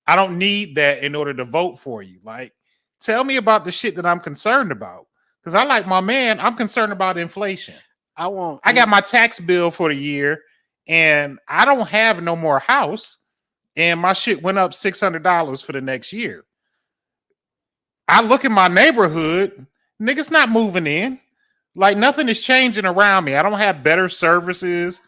I don't need that in order to vote for you. Like, tell me about the shit that I'm concerned about. Because I like my man. I'm concerned about inflation. I got my tax bill for the year, and I don't have no more house, and my shit went up $600 for the next year. I look in my neighborhood, niggas not moving in. Like nothing is changing around me. I don't have better services.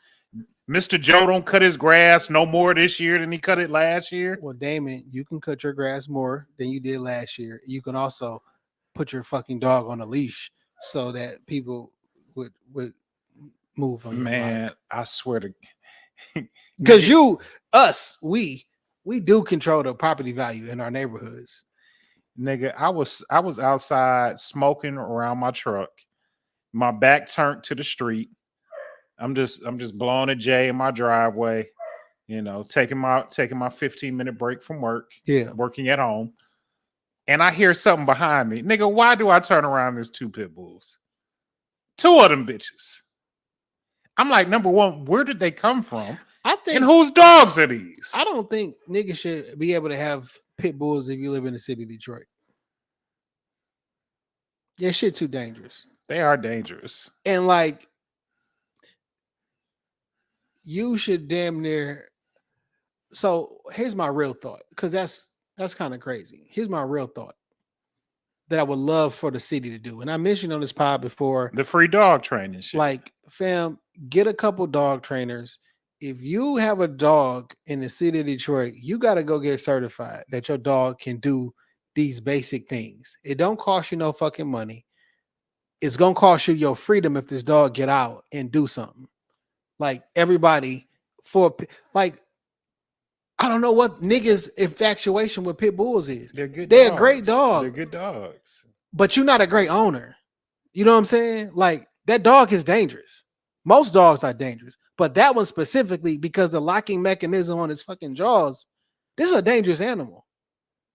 Mr. Joe don't cut his grass no more this year than he cut it last year. Well, Damon, you can cut your grass more than you did last year. You can also put your fucking dog on a leash so that people would move on. Man, I swear to because we do control the property value in our neighborhoods. Nigga, I was outside smoking around my truck. My back turned to the street. I'm just blowing a J in my driveway, taking my 15-minute break from work. Yeah, working at home. And I hear something behind me. Nigga, why do I turn around? There's 2 pit bulls. 2 of them bitches. I'm like, number one, where did they come from? And whose dogs are these? I don't think niggas should be able to have pit bulls if you live in the city of Detroit. Yeah, shit too dangerous. They are dangerous. And like, you should damn near. So here's my real thought, because that's kind of crazy. Here's my real thought that I would love for the city to do, and I mentioned on this pod before. The free dog training shit. Like, fam, get a couple dog trainers. If you have a dog in the city of Detroit, you got to go get certified that your dog can do these basic things. It don't cost you no fucking money. It's gonna cost you your freedom if this dog get out and do something. Like, everybody like, I don't know what niggas' infatuation with pit bulls is. They're good. They're dogs. a great dog. They're good dogs. But you're not a great owner. You know what I'm saying? Like, that dog is dangerous. Most dogs are dangerous, but that one specifically, because the locking mechanism on his fucking jaws, this is a dangerous animal.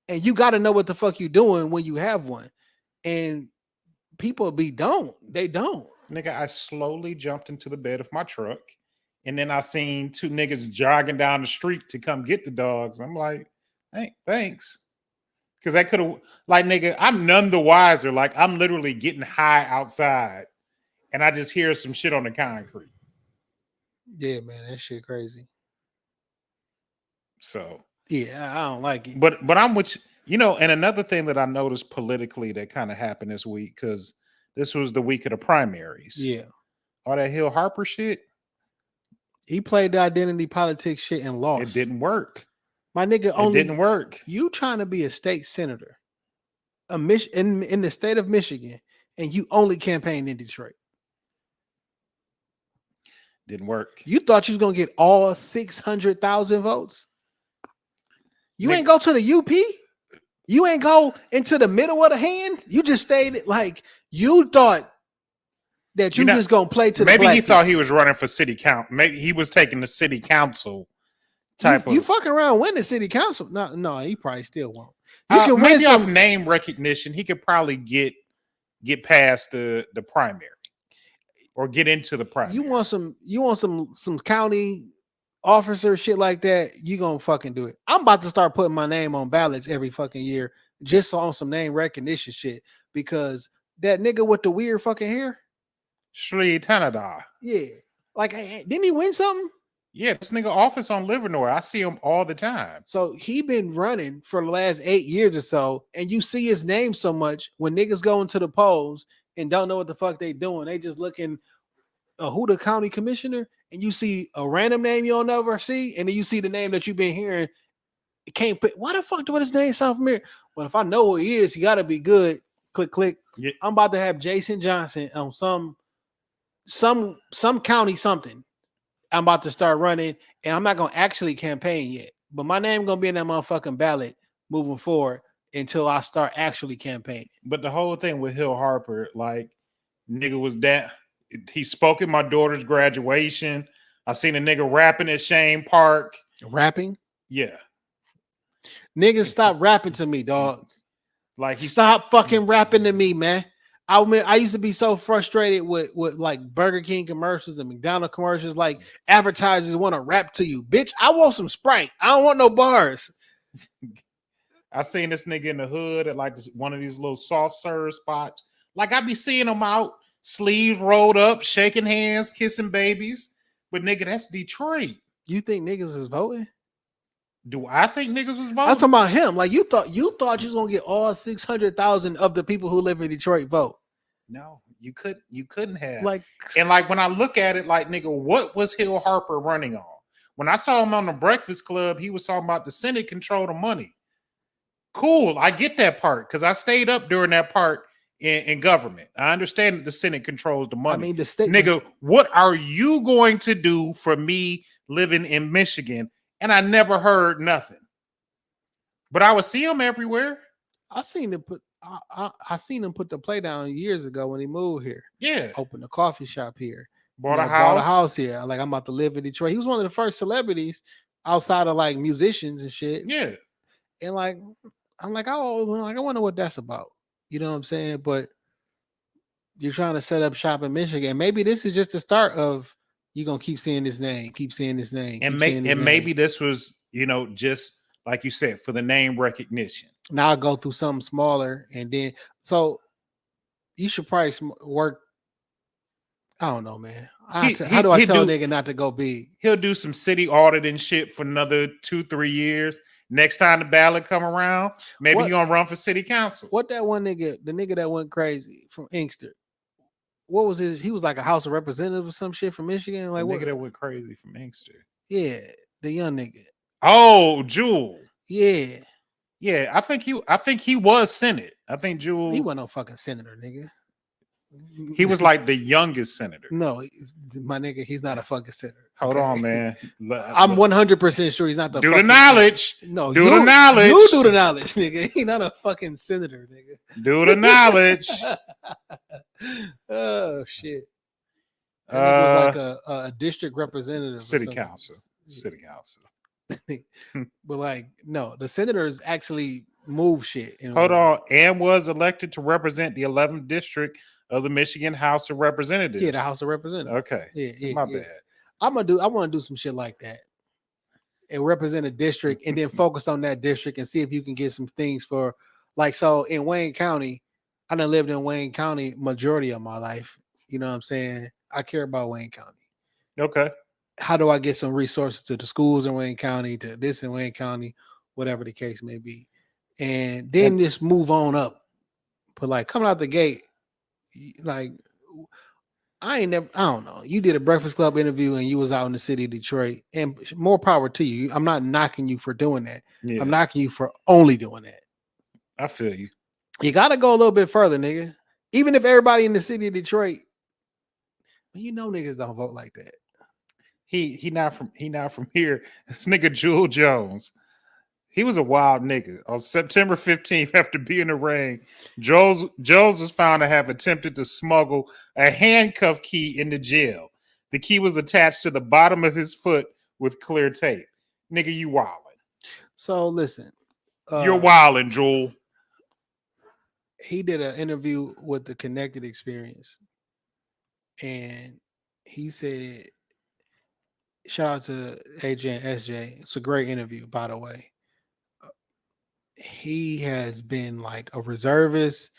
And you got to know what the fuck you doing when you have one. And people they don't. Nigga, I slowly jumped into the bed of my truck, and then I seen two niggas jogging down the street to come get the dogs. I'm like, hey, thanks. Because that could have, like, nigga, I'm none the wiser. Like, I'm literally getting high outside, and I just hear some shit on the concrete. Yeah, man, that shit crazy. So yeah, I don't like it. But I'm with you know, and another thing that I noticed politically that kind of happened this week, because this was the week of the primaries. Yeah. All that Hill Harper shit. He played the identity politics shit and lost. It didn't work. My nigga, It didn't work. You trying to be a state senator, in the state of Michigan, and you only campaigned in Detroit. Didn't work. You thought you was gonna get all 600,000 votes. You ain't go to the UP. You ain't go into the middle of the hand. You just stayed like, you thought that you just gonna play to the maybe black he people. thought he was running for city council. Maybe he was taking the city council type of. You fucking around win the city council. No, he probably still won't. You can win maybe some off name recognition. He could probably get past the primary or get into the primary. You want some county officer shit like that, you gonna fucking do it. I'm about to start putting my name on ballots every fucking year just on some name recognition shit, because that nigga with the weird fucking hair, Sri Tanada. yeah, like, didn't he win something? Yeah, this nigga office on Livernois. I see him all the time. So he been running for the last 8 years or so, and you see his name so much when niggas go into the polls and don't know what the fuck they doing. They just looking who the county commissioner, and you see a random name you don't ever see, and then you see the name that you've been hearing. It can't put. Why the fuck do his name sound familiar? Well, if I know who he is, he got to be good. Click, click. Yeah. I'm about to have Jason Johnson on some county something. I'm about to start running, and I'm not gonna actually campaign yet, but my name gonna be in that motherfucking ballot moving forward until I start actually campaigning. But the whole thing with Hill Harper, like, nigga was that. He spoke at my daughter's graduation. I seen a nigga rapping at Shane Park. Rapping? Yeah. Niggas stop rapping to me, dog. Like, stop fucking rapping to me, man. I used to be so frustrated with like Burger King commercials and McDonald's commercials. Like, advertisers want to rap to you. Bitch, I want some Sprite. I don't want no bars. I seen this nigga in the hood at like one of these little soft serve spots. Like, I be seeing him out, sleeves rolled up, shaking hands, kissing babies. But nigga, that's Detroit. You think niggas is voting? Do I think niggas was voting? I'm talking about him. Like, you thought you was gonna get all 600,000 of the people who live in Detroit vote. No, you couldn't have. Like, and like, when I look at it, like, nigga, what was Hill Harper running on? When I saw him on the Breakfast Club, he was talking about the Senate control the money. Cool, I get that part, because I stayed up during that part in government. I understand that the Senate controls the money. I mean, the state, nigga, what are you going to do for me living in Michigan? And I never heard nothing. But I would see him everywhere. I seen him put the play down years ago when he moved here. Yeah. Opened a coffee shop here. Bought a house here. Like, I'm about to live in Detroit. He was one of the first celebrities outside of like musicians and shit. Yeah. And like, I'm like, oh, I wonder what that's about. You know what I'm saying? But you're trying to set up shop in Michigan. Maybe this is just the start of you're gonna keep seeing this name, and maybe this was, just like you said, for the name recognition. Now I'll go through something smaller, and then you should probably work. I don't know, man. How do I tell a nigga not to go big? He'll do some city audit and shit for another 2-3 years. Next time the ballot come around, maybe he gonna run for city council. What that one nigga, the nigga that went crazy from Inkster, what was his? He was like a House of Representatives or some shit from Michigan. Like the what? Nigga that went crazy from Inkster. Yeah, the young nigga. Oh, Jewel. Yeah. Yeah, I think he was Senate. I think Jewel. He wasn't no fucking senator, nigga. He was like the youngest senator. No, my nigga, he's not a fucking senator. Hold on, man. I'm 100% sure he's not the do the knowledge. Senator. No, do the knowledge. You do the knowledge, nigga. He's not a fucking senator, nigga. Do the knowledge. Oh shit. That nigga was like a district representative. City council. City council. But like, no, the senators actually move shit. Hold on. And was elected to represent the 11th district of the Michigan House of Representatives. Yeah, the House of Representatives. Okay. Yeah, My bad. I want to do some shit like that and represent a district and then focus on that district and see if you can get some things for like, so in Wayne County, I done lived in Wayne County majority of my life. You know what I'm saying? I care about Wayne County. Okay. How do I get some resources to the schools in Wayne County, to this in Wayne County, whatever the case may be. And then just move on up. But like coming out the gate, like I don't know. You did a Breakfast Club interview and you was out in the city of Detroit, and more power to you. I'm not knocking you for doing that. Yeah. I'm knocking you for only doing that. I feel you. You got to go a little bit further, nigga. Even if everybody in the city of Detroit, you know, niggas don't vote like that. He not from here. This nigga Jewel Jones. He was a wild nigga. On September 15th, after being arraigned, Jones was found to have attempted to smuggle a handcuff key into jail. The key was attached to the bottom of his foot with clear tape. Nigga, you wildin'. So listen. You're wildin', Jewel. He did an interview with the Connected Experience. And he said, shout out to AJ and SJ. It's a great interview, by the way. He has been like a reservist.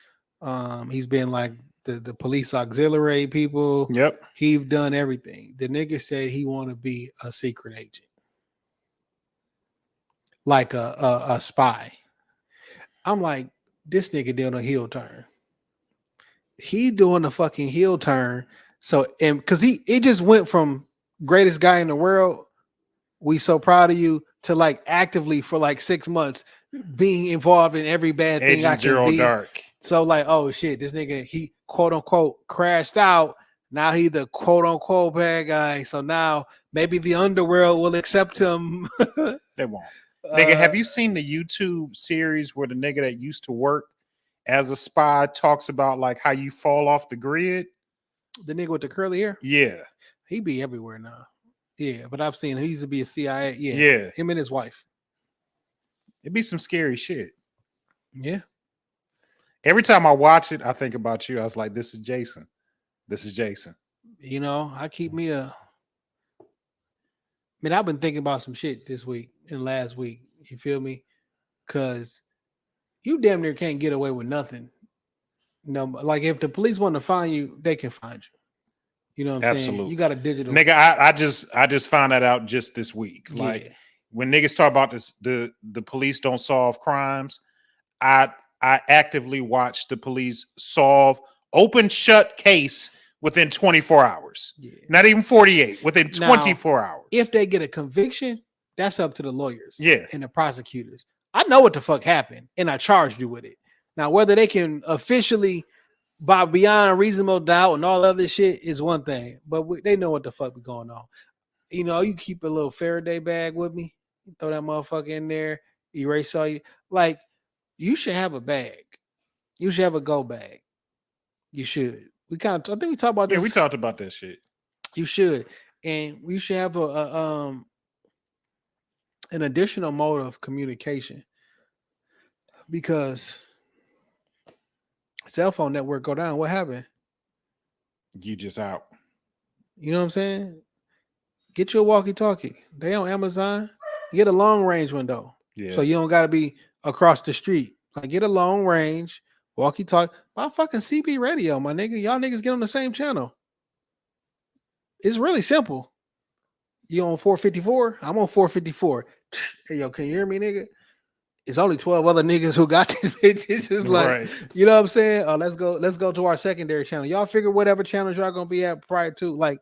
He's been like the police auxiliary people. Yep. He's done everything. The nigga said he want to be a secret agent. Like a spy. I'm like, this nigga doing a heel turn. He doing a fucking heel turn. So, and because it just went from greatest guy in the world, we so proud of you, to like actively for like 6 months being involved in every bad thing Agent I can Zero be. Dark. So like, oh shit, this nigga, he quote unquote crashed out. Now he the quote unquote bad guy. So now maybe the underworld will accept him. They won't. Nigga, have you seen the YouTube series where the nigga that used to work as a spy talks about like how you fall off the grid? The nigga with the curly hair? Yeah. He be everywhere now. Yeah, but I've seen him. He used to be a CIA. Yeah. Yeah. Him and his wife. It'd be some scary shit. Yeah. Every time I watch it, I think about you. I was like, this is Jason. This is Jason. You know, I keep me a... I mean, I've been thinking about some shit this week and last week. You feel me? Because you damn near can't get away with nothing. No, like if the police want to find you, they can find you. You know what I'm saying? You got a digital nigga. I just found that out just this week. Yeah. Like when niggas talk about this, the police don't solve crimes. I actively watch the police solve open shut case within 24 hours. Yeah. Not even 48, within 24 hours. If they get a conviction, that's up to the lawyers. Yeah. And the prosecutors. I know what the fuck happened, and I charged you with it. Now, whether they can officially, by beyond a reasonable doubt and all other shit, is one thing. But they know what the fuck be going on. You know, you keep a little Faraday bag with me. You throw that motherfucker in there. Erase all you. Like, you should have a bag. You should have a go bag. You should. I think we talked about this. Yeah, we talked about that shit. You should. And we should have an additional mode of communication. Because cell phone network go down. What happened? You just out. You know what I'm saying? Get your walkie-talkie. They on Amazon. Get a long range window. Yeah. So you don't got to be across the street. Like get a long range Walkie talk. My fucking CB radio, my nigga. Y'all niggas get on the same channel. It's really simple. You on 454? I'm on 454. Hey, yo, can you hear me, nigga? It's only 12 other niggas who got this bitch. It's just like, Right. you know what I'm saying? Oh, let's go to our secondary channel. Y'all figure whatever channels y'all gonna be at prior to. Like,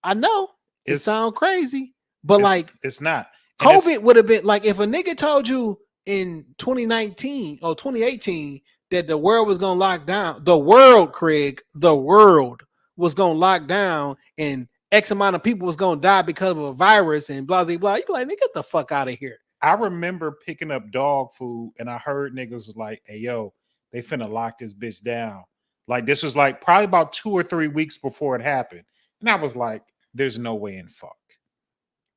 I know it sounds crazy, but like it's not. And COVID would have been like if a nigga told you in 2019 or 2018 that the world was gonna lock down, the world was gonna lock down and X amount of people was gonna die because of a virus and blah blah blah. You be like, nigga, get the fuck out of here. I remember picking up dog food and I heard niggas was like, hey, yo, they finna lock this bitch down. Like, this was like probably about 2 or 3 weeks before it happened. And I was like, there's no way in fuck.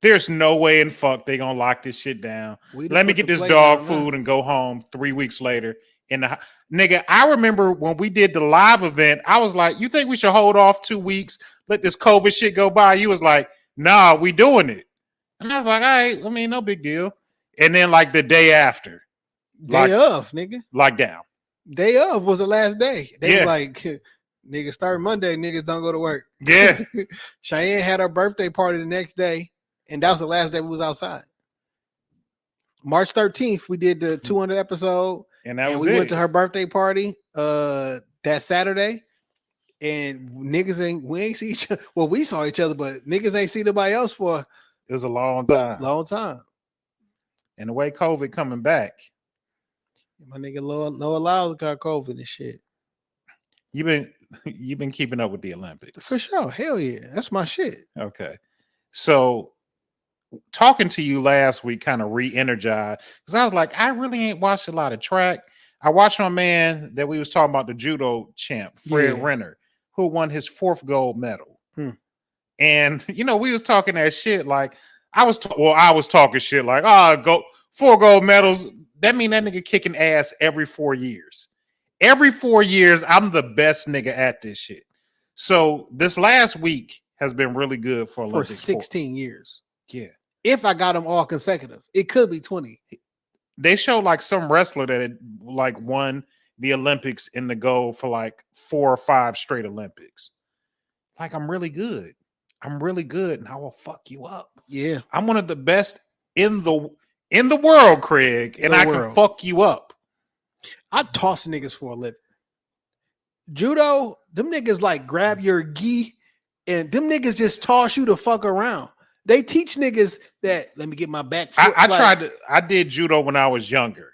There's no way in fuck they gonna lock this shit down. Let me get this dog food and go home 3 weeks later. Nigga, I remember when we did the live event, I was like, you think we should hold off 2 weeks, let this COVID shit go by? You was like, nah, we doing it. And I was like, all right, I mean, no big deal. And then like the day after. Day of, nigga. Lockdown. Day of was the last day. They were like, niggas start Monday, niggas don't go to work. Yeah. Cheyenne had her birthday party the next day, and that was the last day we was outside. March 13th, we did the 200 episode. And we went to her birthday party that Saturday. And niggas we ain't see each other. Well, we saw each other, but niggas ain't see nobody else for it was a long time. Long time. And the way COVID coming back. My nigga Low Allows got COVID and shit. You've been keeping up with the Olympics. For sure. Hell yeah. That's my shit. Okay. So talking to you last week kind of re-energized because I was like, I really ain't watched a lot of track. I watched my man that we was talking about, the judo champ, Fred Renner, who won his 4th gold medal. And, you know, we was talking that shit like, I was talking shit like, 4 gold medals. That mean that nigga kicking ass every 4 years. Every 4 years, I'm the best nigga at this shit. So this last week has been really good for Olympic 16 years. Yeah. If I got them all consecutive, it could be 20. They show like some wrestler that had like won the Olympics in the gold for like 4 or 5 straight Olympics. Like, I'm really good. I'm really good, and I will fuck you up. Yeah. I'm one of the best in the world, Craig, and I can fuck you up. I toss niggas for a living. Judo, them niggas like grab your gi, and them niggas just toss you to fuck around. They teach niggas that, let me get my back foot. I did judo when I was younger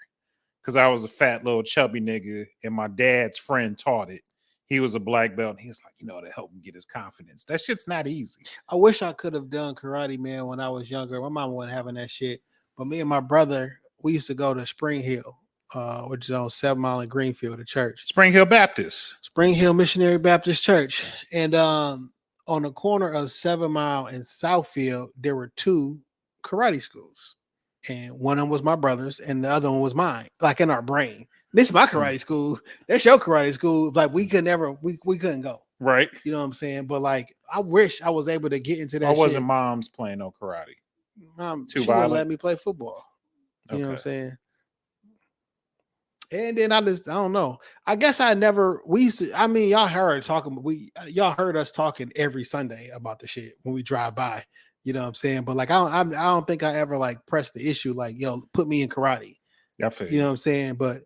because I was a fat little chubby nigga, and my dad's friend taught it. He was a black belt, and he was like, you know, to help him get his confidence. That shit's not easy. I wish I could have done karate, man, when I was younger. My mom wasn't having that shit. But me and my brother, we used to go to Spring Hill, which is on 7 Mile in Greenfield, the church. Spring Hill Baptist. Spring Hill Missionary Baptist Church. And on the corner of 7 Mile and Southfield, there were 2 karate schools. And one of them was my brother's, and the other one was mine, like in our brain. This is my karate school. That's your karate school. Like, we couldn't go. Right. You know what I'm saying? But like, I wish I was able to get into that. I wasn't mom's playing no karate. She wouldn't let me play football. You know what I'm saying? And then I don't know. I guess y'all heard us talking every Sunday about the shit when we drive by. You know what I'm saying? But like, I don't think I ever like pressed the issue like, yo, put me in karate. I feel you know what I'm saying? But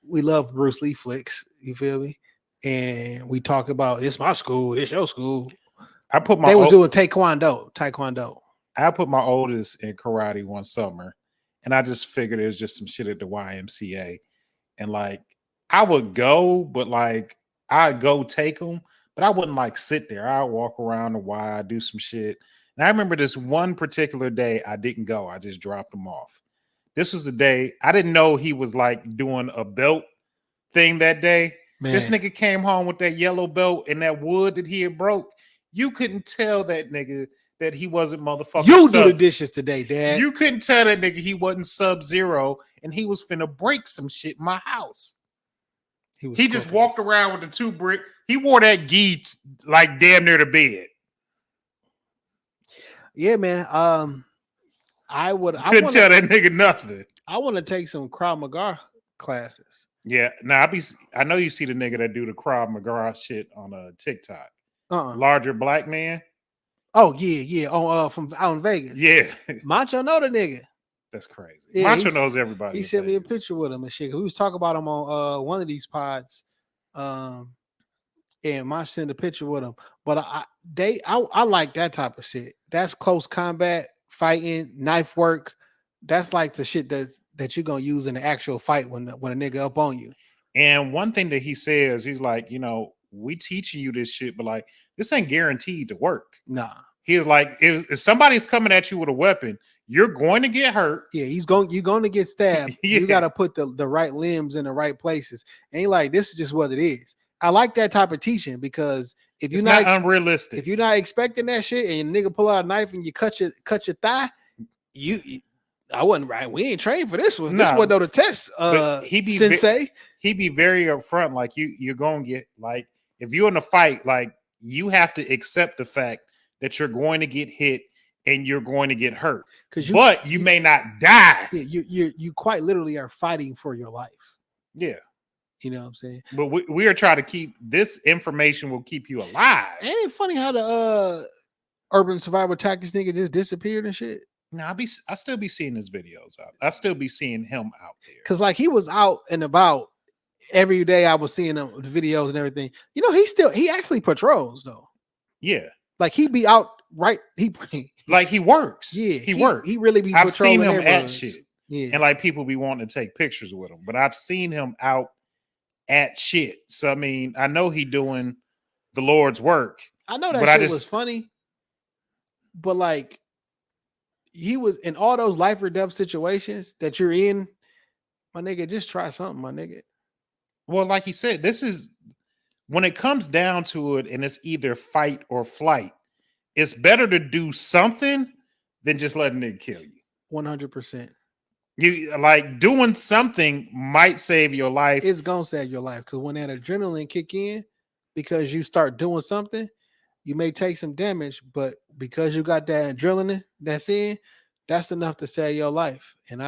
we love Bruce Lee flicks. You feel me? And we talk about, it's my school, it's your school. They was doing taekwondo. I put my oldest in karate one summer, and I just figured it was just some shit at the YMCA. And like, I would go, but like, I'd go take them, but I wouldn't like sit there. I'd walk around the Y, do some shit. And I remember this one particular day I didn't go. I just dropped him off. This was the day I didn't know he was like doing a belt thing that day. Man. This nigga came home with that yellow belt and that wood that he had broke. You couldn't tell that nigga that he wasn't motherfucking. You do the dishes today, Dad. You couldn't tell that nigga he wasn't Sub-Zero and he was finna break some shit in my house. He just walked around with the 2 brick. He wore that gi like damn near the bed. Yeah, man. I couldn't tell that nigga nothing. I want to take some Krav Maga classes. Yeah. Now I know you see the nigga that do the Krav Maga shit on TikTok. Uh-uh. Larger black man. Oh yeah. On from out in Vegas. Yeah. Macho know the nigga. That's crazy. Yeah, Macho knows everybody. He in sent me a Vegas. picture with him and shit. We was talking about him on one of these pods. And Macho sent a picture with him. But I like that type of shit. That's close combat, fighting, knife work. That's like the shit that you're gonna use in the actual fight when a nigga up on you. And one thing that he says, he's like, we teaching you this shit, but like this ain't guaranteed to work. Nah. He's like, if somebody's coming at you with a weapon, you're going to get hurt. Yeah, you're going to get stabbed. Yeah. You got to put the right limbs in the right places. Ain't like this is just what it is. I like that type of teaching because if you're not unrealistic, if you're not expecting that shit and your nigga pull out a knife and you cut your thigh, I wasn't right. We ain't trained for this one. This wasn't no the test. Sensei. He be very upfront. Like you're gonna get like if you're in a fight, like you have to accept the fact that you're going to get hit and you're going to get hurt. But you may not die. Yeah, you quite literally are fighting for your life. Yeah. You know what I'm saying? But we are trying to keep this information will keep you alive. Ain't it funny how the urban survival tactics nigga just disappeared and shit? No, I still be seeing his videos out. I still be seeing him out there. Cause like he was out and about every day. I was seeing him the videos and everything. He actually patrols though. Yeah. Like he be out right. He works. Yeah. He works. He really be I've seen him at shit. shit. Yeah. And like people be wanting to take pictures with him, but I've seen him out at shit. So I mean, I know he doing the Lord's work. I know that shit was funny, but like he was in all those life or death situations that you're in, my nigga, just try something, my nigga. Well, like he said, this is when it comes down to it, and it's either fight or flight. It's better to do something than just letting it kill you. 100%. You like doing something might save your life. It's gonna save your life because when that adrenaline kick in, because you start doing something, you may take some damage, but because you got that adrenaline that's enough to save your life. And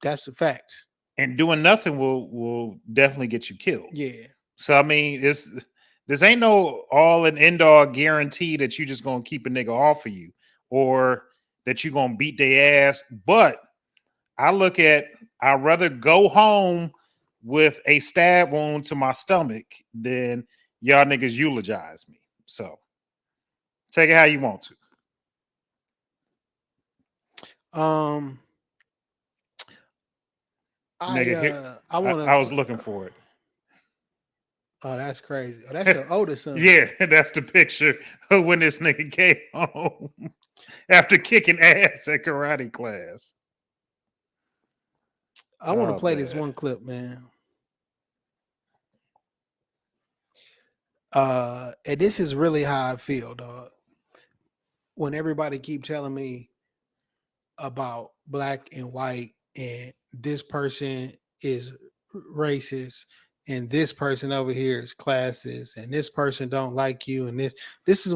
that's a fact. And doing nothing will definitely get you killed. Yeah. So I mean, this ain't no all and end all guarantee that you just gonna keep a nigga off of you or that you're gonna beat their ass. But I'd rather go home with a stab wound to my stomach than y'all niggas eulogize me. So take it how you want to. I was looking for it. Oh, that's crazy. Oh, that's your oldest son. Yeah, that's the picture of when this nigga came home after kicking ass at karate class. I want to play this one clip, man. And this is really how I feel, dog. When everybody keep telling me about black and white, and this person is racist, and this person over here is classist, and this person don't like you, and this is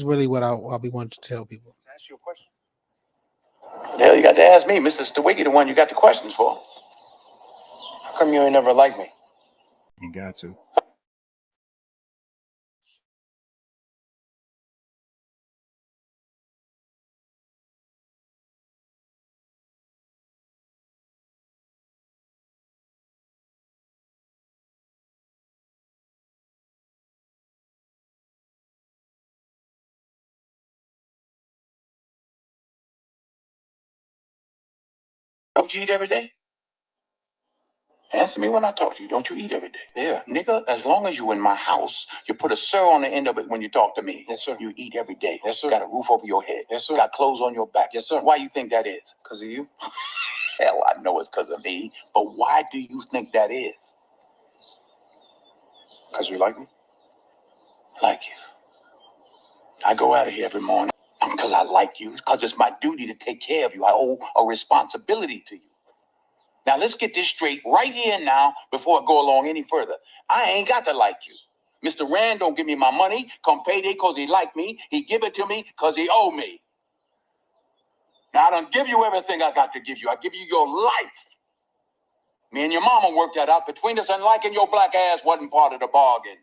really what I'll be wanting to tell people. Ask you a question. The hell you got to ask me, Mr. Stewiggy, the one you got the questions for. How come you ain't never liked me? You got to. Don't you eat every day? Answer me when I talk to you. Don't you eat every day? Yeah. Nigga, as long as you in my house, you put a sir on the end of it when you talk to me. Yes, sir. You eat every day. Yes, sir. Got a roof over your head. Yes, sir. Got clothes on your back. Yes, sir. Why you think that is? Because of you? Hell, I know it's because of me. But why do you think that is? Because you like me? Like you. I go out of here every morning because I like you. Because it's my duty to take care of you. I owe a responsibility to you. Now, let's get this straight right here and now before I go along any further. I ain't got to like you. Mr. Rand don't give me my money come payday because he like me. He give it to me because he owe me. Now, I don't give you everything I got to give you. I give you your life. Me and your mama worked that out between us, and liking your black ass wasn't part of the bargain.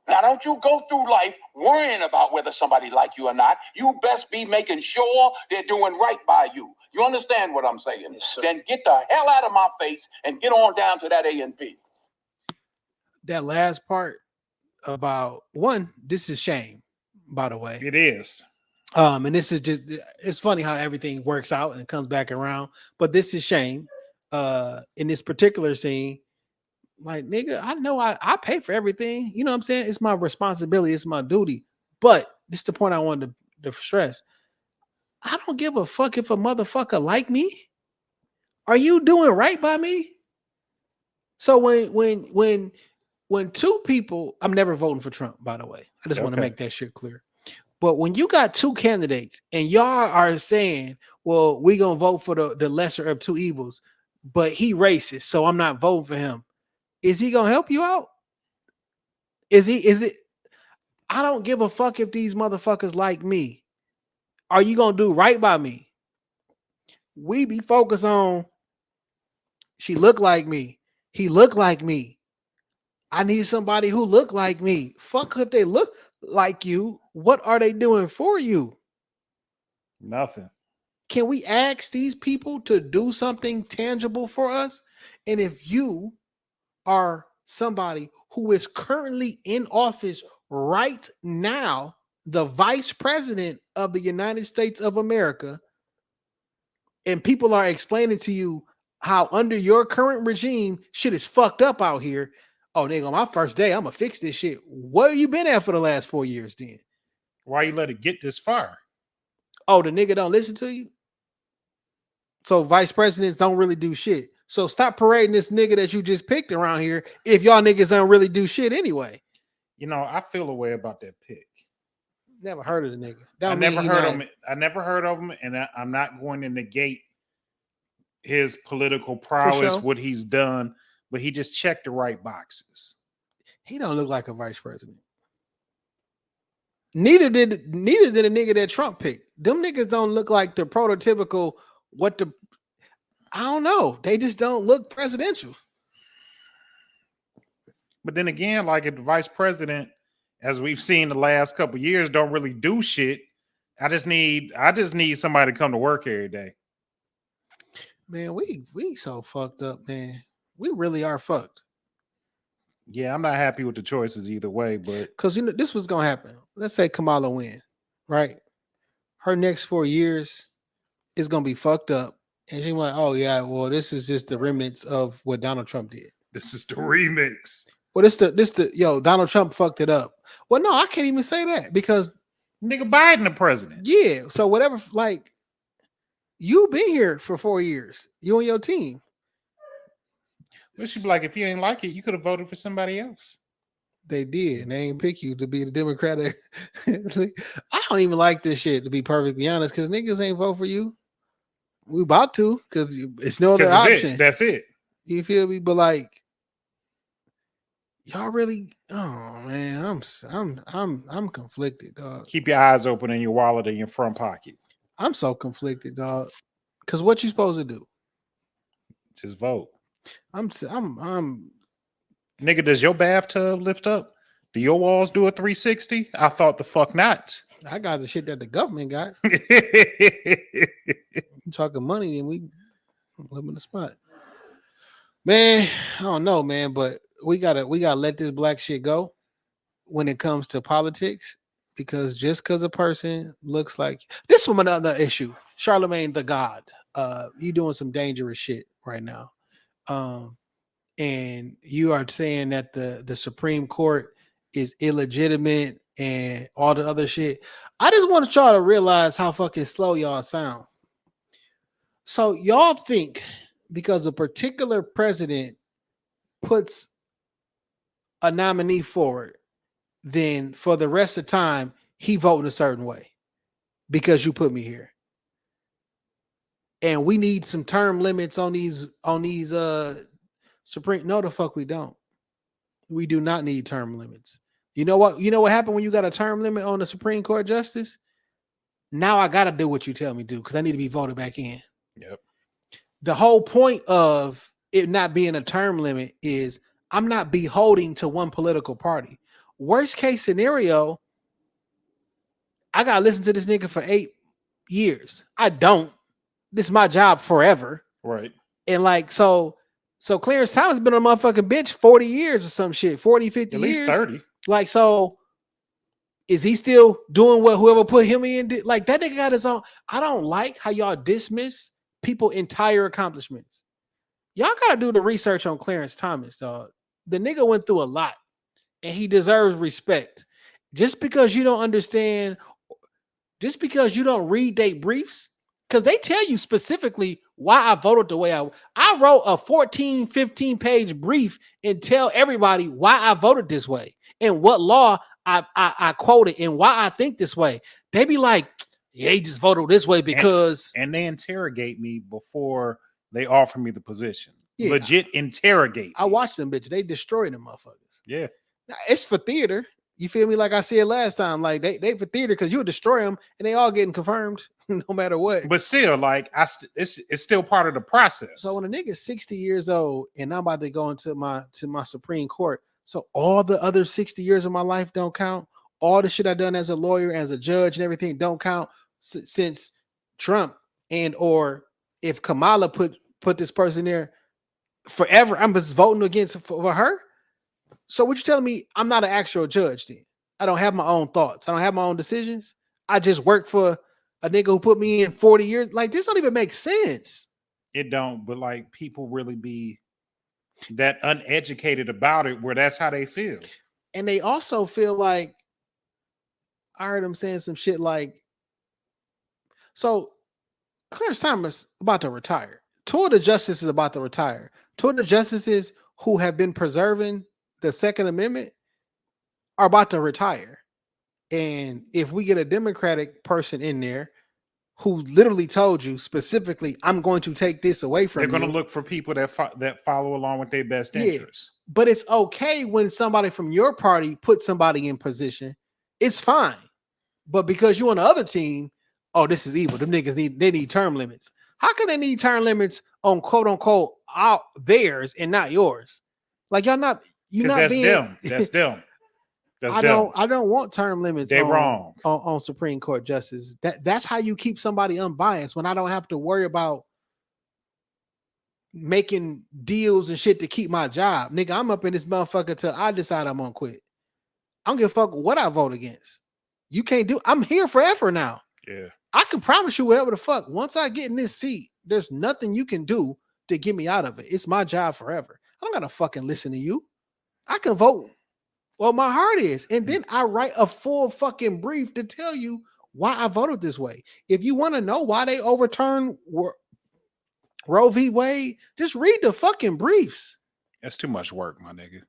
Now, don't you go through life worrying about whether somebody like you or not. You best be making sure they're doing right by you. You understand what I'm saying? Yes, then get the hell out of my face and get on down to that A&P. That last part about one, this is shame, by the way. It is. And this is just, it's funny how everything works out and comes back around, but this is shame. In this particular scene, like, nigga, I know I pay for everything. You know what I'm saying? It's my responsibility. It's my duty. But this is the point I wanted to stress. I don't give a fuck if a motherfucker like me. Are you doing right by me? So when two people, I'm never voting for Trump, by the way. I just want to make that shit clear. But when you got two candidates and y'all are saying, well, we gonna vote for the lesser of two evils, but he racist, so I'm not voting for him. Is he gonna help you out? Is it? I don't give a fuck if these motherfuckers like me. Are you gonna do right by me? We be focused on she look like me. He look like me. I need somebody who look like me. Fuck if they look like you. What are they doing for you? Nothing. Can we ask these people to do something tangible for us? And if you are somebody who is currently in office right now, the vice president of the United States of America, and people are explaining to you how under your current regime, shit is fucked up out here. Oh, nigga, on my first day, I'm gonna fix this shit. Where you been at for the last 4 years then? Why you let it get this far? Oh, the nigga don't listen to you? So vice presidents don't really do shit. So stop parading this nigga that you just picked around here if y'all niggas don't really do shit anyway. You know, I feel a way about that pick. Never heard of the nigga. I never heard of him, and I'm not going to negate his political prowess, sure. what he's done, but he just checked the right boxes. He don't look like a vice president. Neither did a nigga that Trump picked. Them niggas don't look like the prototypical I don't know. They just don't look presidential. But then again, like if the vice president, as we've seen the last couple of years, don't really do shit. I just need somebody to come to work every day. Man, we so fucked up, man. We really are fucked. Yeah, I'm not happy with the choices either way, but because this was gonna happen. Let's say Kamala win, right? Her next 4 years is gonna be fucked up, and she's like, "Oh yeah, well, this is just the remnants of what Donald Trump did. This is the remix. Well, Donald Trump fucked it up. Well, no, I can't even say that because nigga Biden the president. Yeah, so whatever, like you've been here for 4 years, you and your team. But she'd be like, if you ain't like it, you could have voted for somebody else. They did, and they ain't pick you to be the Democratic. I don't even like this shit, to be perfectly honest, because niggas ain't vote for you. We about to, because it's no other option. That's it. You feel me? But like, y'all really, oh man, I'm conflicted, dog. Keep your eyes open and your wallet in your front pocket. I'm so conflicted, dog. Because what you supposed to do? Just vote. I'm nigga, does your bathtub lift up? Do your walls do a 360? I thought the fuck not. I got the shit that the government got. Talking money, and we live in the spot. Man, I don't know, man, but we gotta let this black shit go when it comes to politics, because just because a person looks like this from another issue, Charlemagne the God, you doing some dangerous shit right now. And you are saying that the Supreme Court is illegitimate and all the other shit. I just want y'all to realize how fucking slow y'all sound. So y'all think because a particular president puts a nominee forward, then for the rest of the time he voting a certain way because you put me here. And we need some term limits on these Supreme. No, the fuck we don't. We do not need term limits. You know what? You know what happened when you got a term limit on the Supreme Court justice? Now I gotta do what you tell me to because I need to be voted back in. Yep. The whole point of it not being a term limit is I'm not beholding to one political party. Worst case scenario, I gotta listen to this nigga for 8 years. I don't. This is my job forever. Right. And like, so Clarence Thomas has been on a motherfucking bench 40 years or some shit, 40, 50 At years. least 30. Like, so is he still doing what whoever put him in did? Like, that nigga got his own. I don't like how y'all dismiss people's entire accomplishments. Y'all gotta do the research on Clarence Thomas, dog. The nigga went through a lot and he deserves respect. Just because you don't understand, just because you don't read their briefs, because they tell you specifically why I voted the way I wrote a 14, 15 page brief and tell everybody why I voted this way and what law I quoted and why I think this way. They be like, yeah, he just voted this way because. And they interrogate me before they offer me the position. Yeah. Legit interrogate me. I watched them, bitch. They destroyed them motherfuckers. Yeah. Now, it's for theater. You feel me? Like I said last time, like they for theater because you'll destroy them and they all getting confirmed no matter what. But still, like it's still part of the process. So when a nigga's 60 years old and I'm about to go into my Supreme Court, so all the other 60 years of my life don't count. All the shit I done as a lawyer, as a judge, and everything don't count since Trump and or if Kamala put this person there forever. I'm just voting against for her. So what you telling me? I'm not an actual judge then. I don't have my own thoughts. I don't have my own decisions. I just work for a nigga who put me in 40 years. Like, this don't even make sense. It don't, but like people really be that uneducated about it where that's how they feel. And they also feel like, I heard them saying some shit like, so Clarence Thomas about to retire. Two of the justices is about to retire. Two of the justices who have been preserving the Second Amendment are about to retire. And if we get a Democratic person in there who literally told you specifically, I'm going to take this away from you. They're going to look for people that follow along with their best interests. But it's okay when somebody from your party puts somebody in position. It's fine. But because you're on the other team, oh, this is evil. Them niggas need term limits. How can they need term limits on quote unquote theirs and not yours? Like you're not that's being them. That's them. I don't want term limits. They're wrong on Supreme Court justices. That's how you keep somebody unbiased when I don't have to worry about making deals and shit to keep my job. Nigga, I'm up in this motherfucker till I decide I'm gonna quit. I don't give a fuck what I vote against. You can't do. I'm here forever now. Yeah. I can promise you whatever the fuck. Once I get in this seat, there's nothing you can do to get me out of it. It's my job forever. I don't gotta fucking listen to you. I can vote well my heart is, and then I write a full fucking brief to tell you why I voted this way. If you want to know why they overturned Roe v. Wade, just read the fucking briefs. That's too much work, my nigga.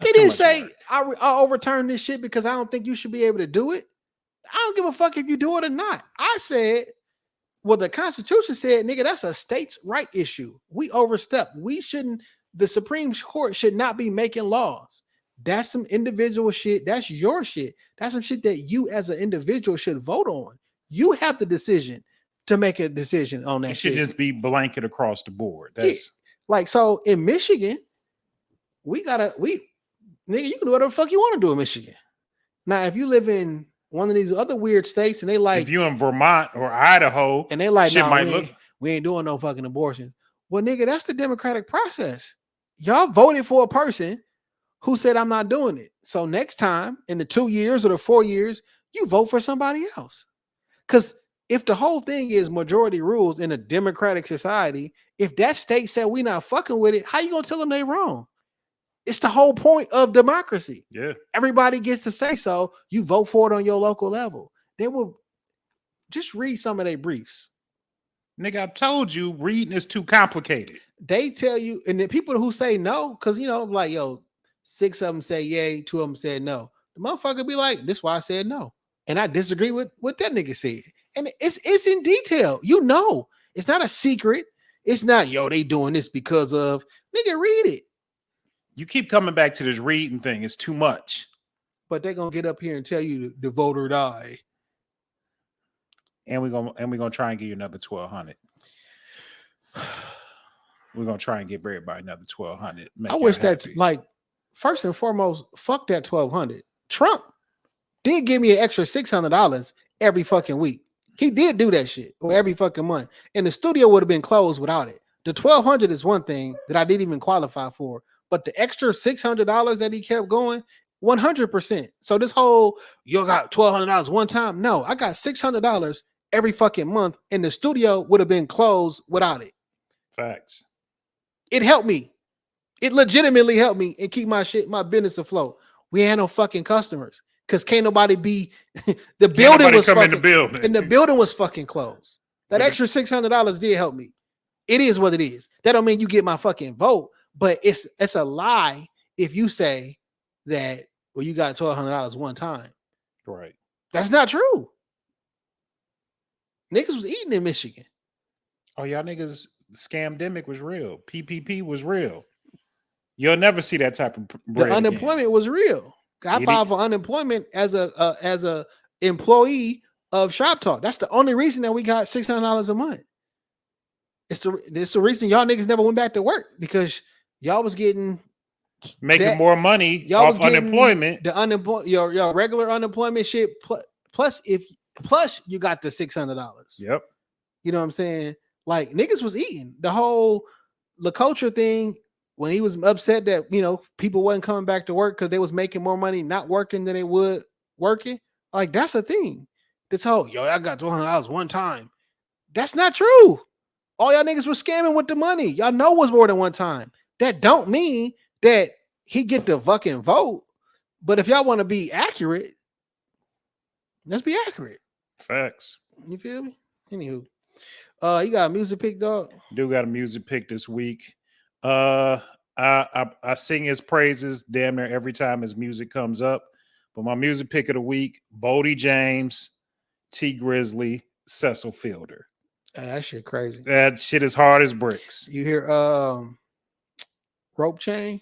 He didn't say I overturned this shit because I don't think you should be able to do it. I don't give a fuck if you do it or not. I said, well, the Constitution said, nigga, that's a states' right issue. We overstep. The Supreme Court should not be making laws. That's some individual shit. That's your shit. That's some shit that you as an individual should vote on. You have the decision to make a decision on that. It should just be blanket across the board. That's like, so in Michigan, nigga, you can do whatever the fuck you want to do in Michigan. Now, if you live in one of these other weird states and they like, if you in Vermont or Idaho, and they like, we ain't doing no fucking abortions. Well, nigga, that's the democratic process. Y'all voted for a person who said, I'm not doing it. So next time in the 2 years or the 4 years, you vote for somebody else. Because if the whole thing is majority rules in a democratic society, if that state said we not fucking with it, how you gonna tell them they wrong? It's the whole point of democracy. Yeah. Everybody gets to say so. You vote for it on your local level. They will just read some of their briefs. Nigga, I told you reading is too complicated. They tell you, and the people who say no, because like, 6 of them say yay, 2 of them said no. The motherfucker be like, this is why I said no. And I disagree with what that nigga said. And it's in detail. It's not a secret. It's not, they doing this because of, nigga, read it. You keep coming back to this reading thing. It's too much. But they're gonna get up here and tell you to vote or die. And we're gonna try and give you another 1,200. We're gonna try and give everybody another 1,200. I wish that's like first and foremost, fuck that 1,200. Trump did give me an extra $600 every fucking week. He did do that shit, or every fucking month, and the studio would have been closed without it. The 1,200 is one thing that I didn't even qualify for, but the extra $600 that he kept going, 100%. So this whole you got $1,200 one time, no, I got $600 every fucking month, and the studio would have been closed without it. Facts. It helped me. It legitimately helped me and keep my business afloat. We had no fucking customers because can't nobody be the building was fucking, in the building. and the building was fucking closed. That extra $600 did help me. It is what it is. That don't mean you get my fucking vote, but it's a lie if you say that well you got $1,200 one time. Right. That's not true. Niggas was eating in Michigan. Oh, y'all niggas, scamdemic was real. PPP was real. You'll never see that type of bread The unemployment was real. I filed for unemployment as a employee of Shop Talk. That's the only reason that we got $600 a month. It's the reason y'all niggas never went back to work because y'all was making more money y'all off unemployment. The your regular unemployment shit plus you got the $600. Yep. You know what I'm saying? Like niggas was eating the whole LaCulture thing when he was upset that people wasn't coming back to work because they was making more money not working than they would working. Like that's a thing. This whole I got $200 one time. That's not true. All y'all niggas was scamming with the money. Y'all know it was more than one time. That don't mean that he get the fucking vote. But if y'all want to be accurate, let's be accurate. Facts. You feel me? Anywho, you got a music pick, dog? Do got a music pick this week. I sing his praises damn near every time his music comes up. But my music pick of the week: Bodie James, T Grizzly, Cecil Fielder. That shit crazy. That shit is hard as bricks. You hear Rope Chain?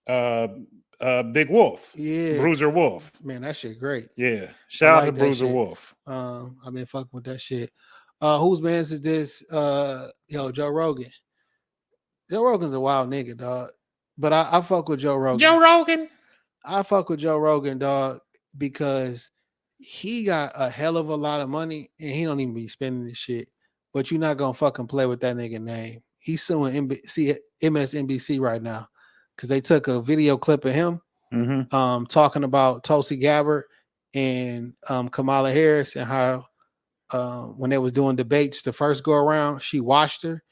Big Wolf. Yeah. Bruiser Wolf. Man, that shit great. Yeah. Shout out to Bruiser shit. Wolf. I've been fucking with that shit. Whose man's is this? Joe Rogan. Joe Rogan's a wild nigga, dog. But I fuck with Joe Rogan. Joe Rogan. I fuck with Joe Rogan, dog, because he got a hell of a lot of money and he don't even be spending this shit. But you're not gonna fucking play with that nigga name. He's suing MSNBC right now because they took a video clip of him talking about Tulsi Gabbard and Kamala Harris and how when they was doing debates the first go around, she watched her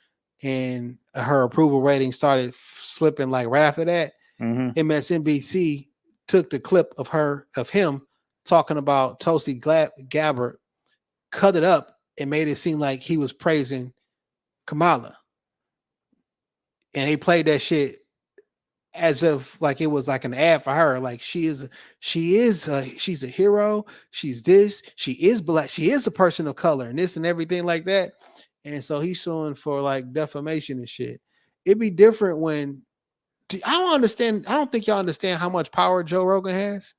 and her approval rating started slipping like right after that. MSNBC took the clip of him talking about Tulsi Gabbard, cut it up and made it seem like he was praising Kamala. And he played that shit as if like it was like an ad for her. Like she's a hero. She's this, she is black. She is a person of color and this and everything like that. And so he's suing for like defamation and shit. It'd be different when I don't think y'all understand how much power Joe Rogan has.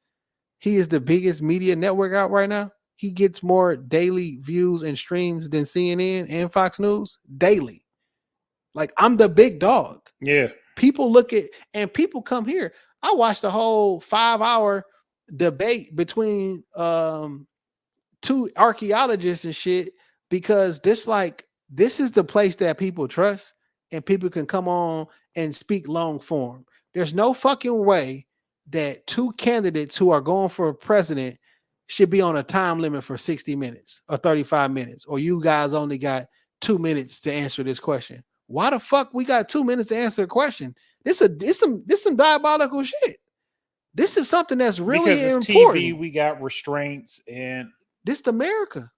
He is the biggest media network out right now. He gets more daily views and streams than CNN and Fox News daily. Like I'm the big dog. Yeah. People look at and people come here. I watched the whole 5-hour debate between two archaeologists and shit because this is the place that people trust and people can come on and speak long form. There's no fucking way that two candidates who are going for president should be on a time limit for 60 minutes or 35 minutes, or you guys only got 2 minutes to answer this question. Why the fuck we got 2 minutes to answer a question? This some diabolical shit. This is something that's really because it's important. TV, we got restraints and this America.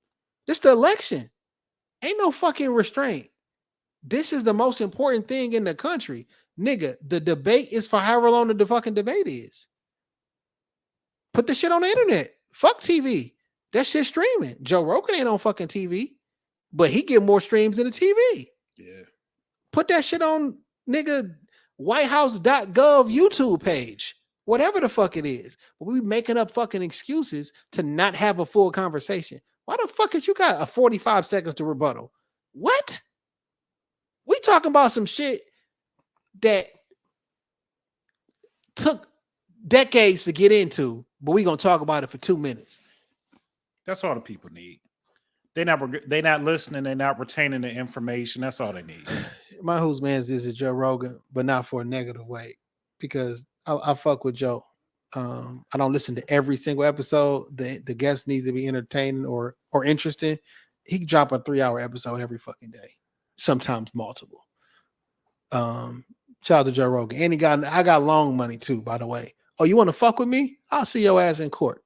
This the election. Ain't no fucking restraint. This is the most important thing in the country. Nigga, the debate is for however long the fucking debate is. Put the shit on the internet. Fuck TV. That shit streaming. Joe Rogan ain't on fucking TV, but he get more streams than the TV. Yeah. Put that shit on nigga whitehouse.gov YouTube page. Whatever the fuck it is. But we making up fucking excuses to not have a full conversation. Why the fuck is you got a 45 seconds to rebuttal? What? We talking about some shit that took decades to get into, but we gonna talk about it for 2 minutes. That's all the people need. They're not listening. They're not retaining the information. That's all they need. My who's man's is Joe Rogan, but not for a negative way, because I fuck with Joe. I don't listen to every single episode. The guest needs to be entertaining or interesting. He can drop a 3-hour episode every fucking day, sometimes multiple. Shout out to Joe Rogan. And I got long money too, by the way. Oh, you want to fuck with me? I'll see your ass in court.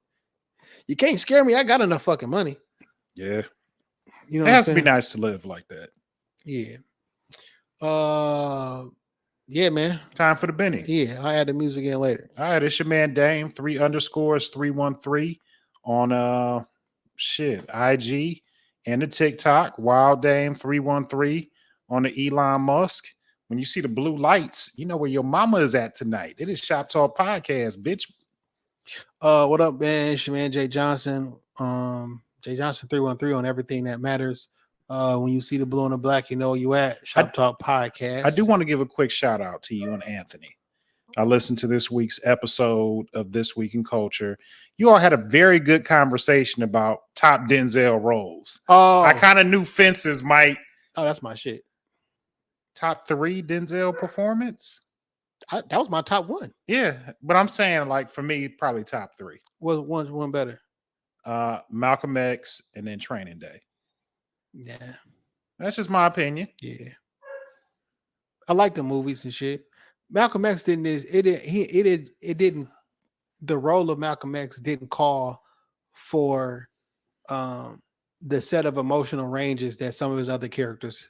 You can't scare me. I got enough fucking money. Yeah. You know, it has to be nice to live like that. Yeah. Yeah, man. Time for the Benny. Yeah, I'll add the music in later. All right, it's your man Dame, 3_313 on IG and the TikTok. Wild Dame 313 on the Elon Musk. When you see the blue lights, you know where your mama is at tonight. It is Shop Talk Podcast, bitch. What up, man? It's your man Jay Johnson. Jay Johnson 313 on everything that matters. When you see the blue and the black, you know where you at. Shop Talk Podcast. I do want to give a quick shout out to you and Anthony. I listened to this week's episode of This Week in Culture. You all had a very good conversation about top Denzel roles. Oh, I kind of knew Fences might. Oh, that's my shit. Top 3 Denzel performance. That was my top one. Yeah, but I'm saying, like, for me, probably top 3. Was one better? Malcolm X and then Training Day. Yeah, that's just my opinion. Yeah, I like the movies and shit. Malcolm X didn't. It didn't. The role of Malcolm X didn't call for the set of emotional ranges that some of his other characters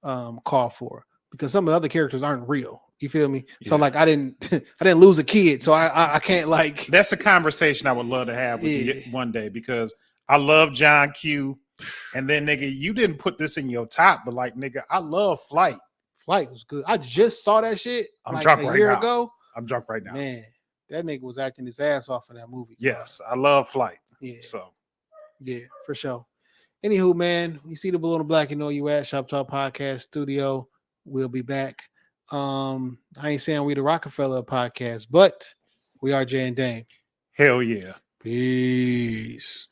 call for, because some of the other characters aren't real. You feel me? Yeah. So like I didn't lose a kid, so I can't like. That's a conversation I would love to have with you one day, because I love John Q. And then, nigga, you didn't put this in your top, but like, nigga, I love Flight. Flight was good. I just saw that shit I'm like drunk a right year now. ago. I'm drunk right now. Man, that nigga was acting his ass off in that movie. Yes, I love Flight. Yeah. So, yeah, for sure. Anywho, man, you see the blue and the black, you know you at Shop Talk Podcast Studio. We'll be back. I ain't saying we the Rockefeller podcast, but we are Jay and Dane. Hell yeah. Peace.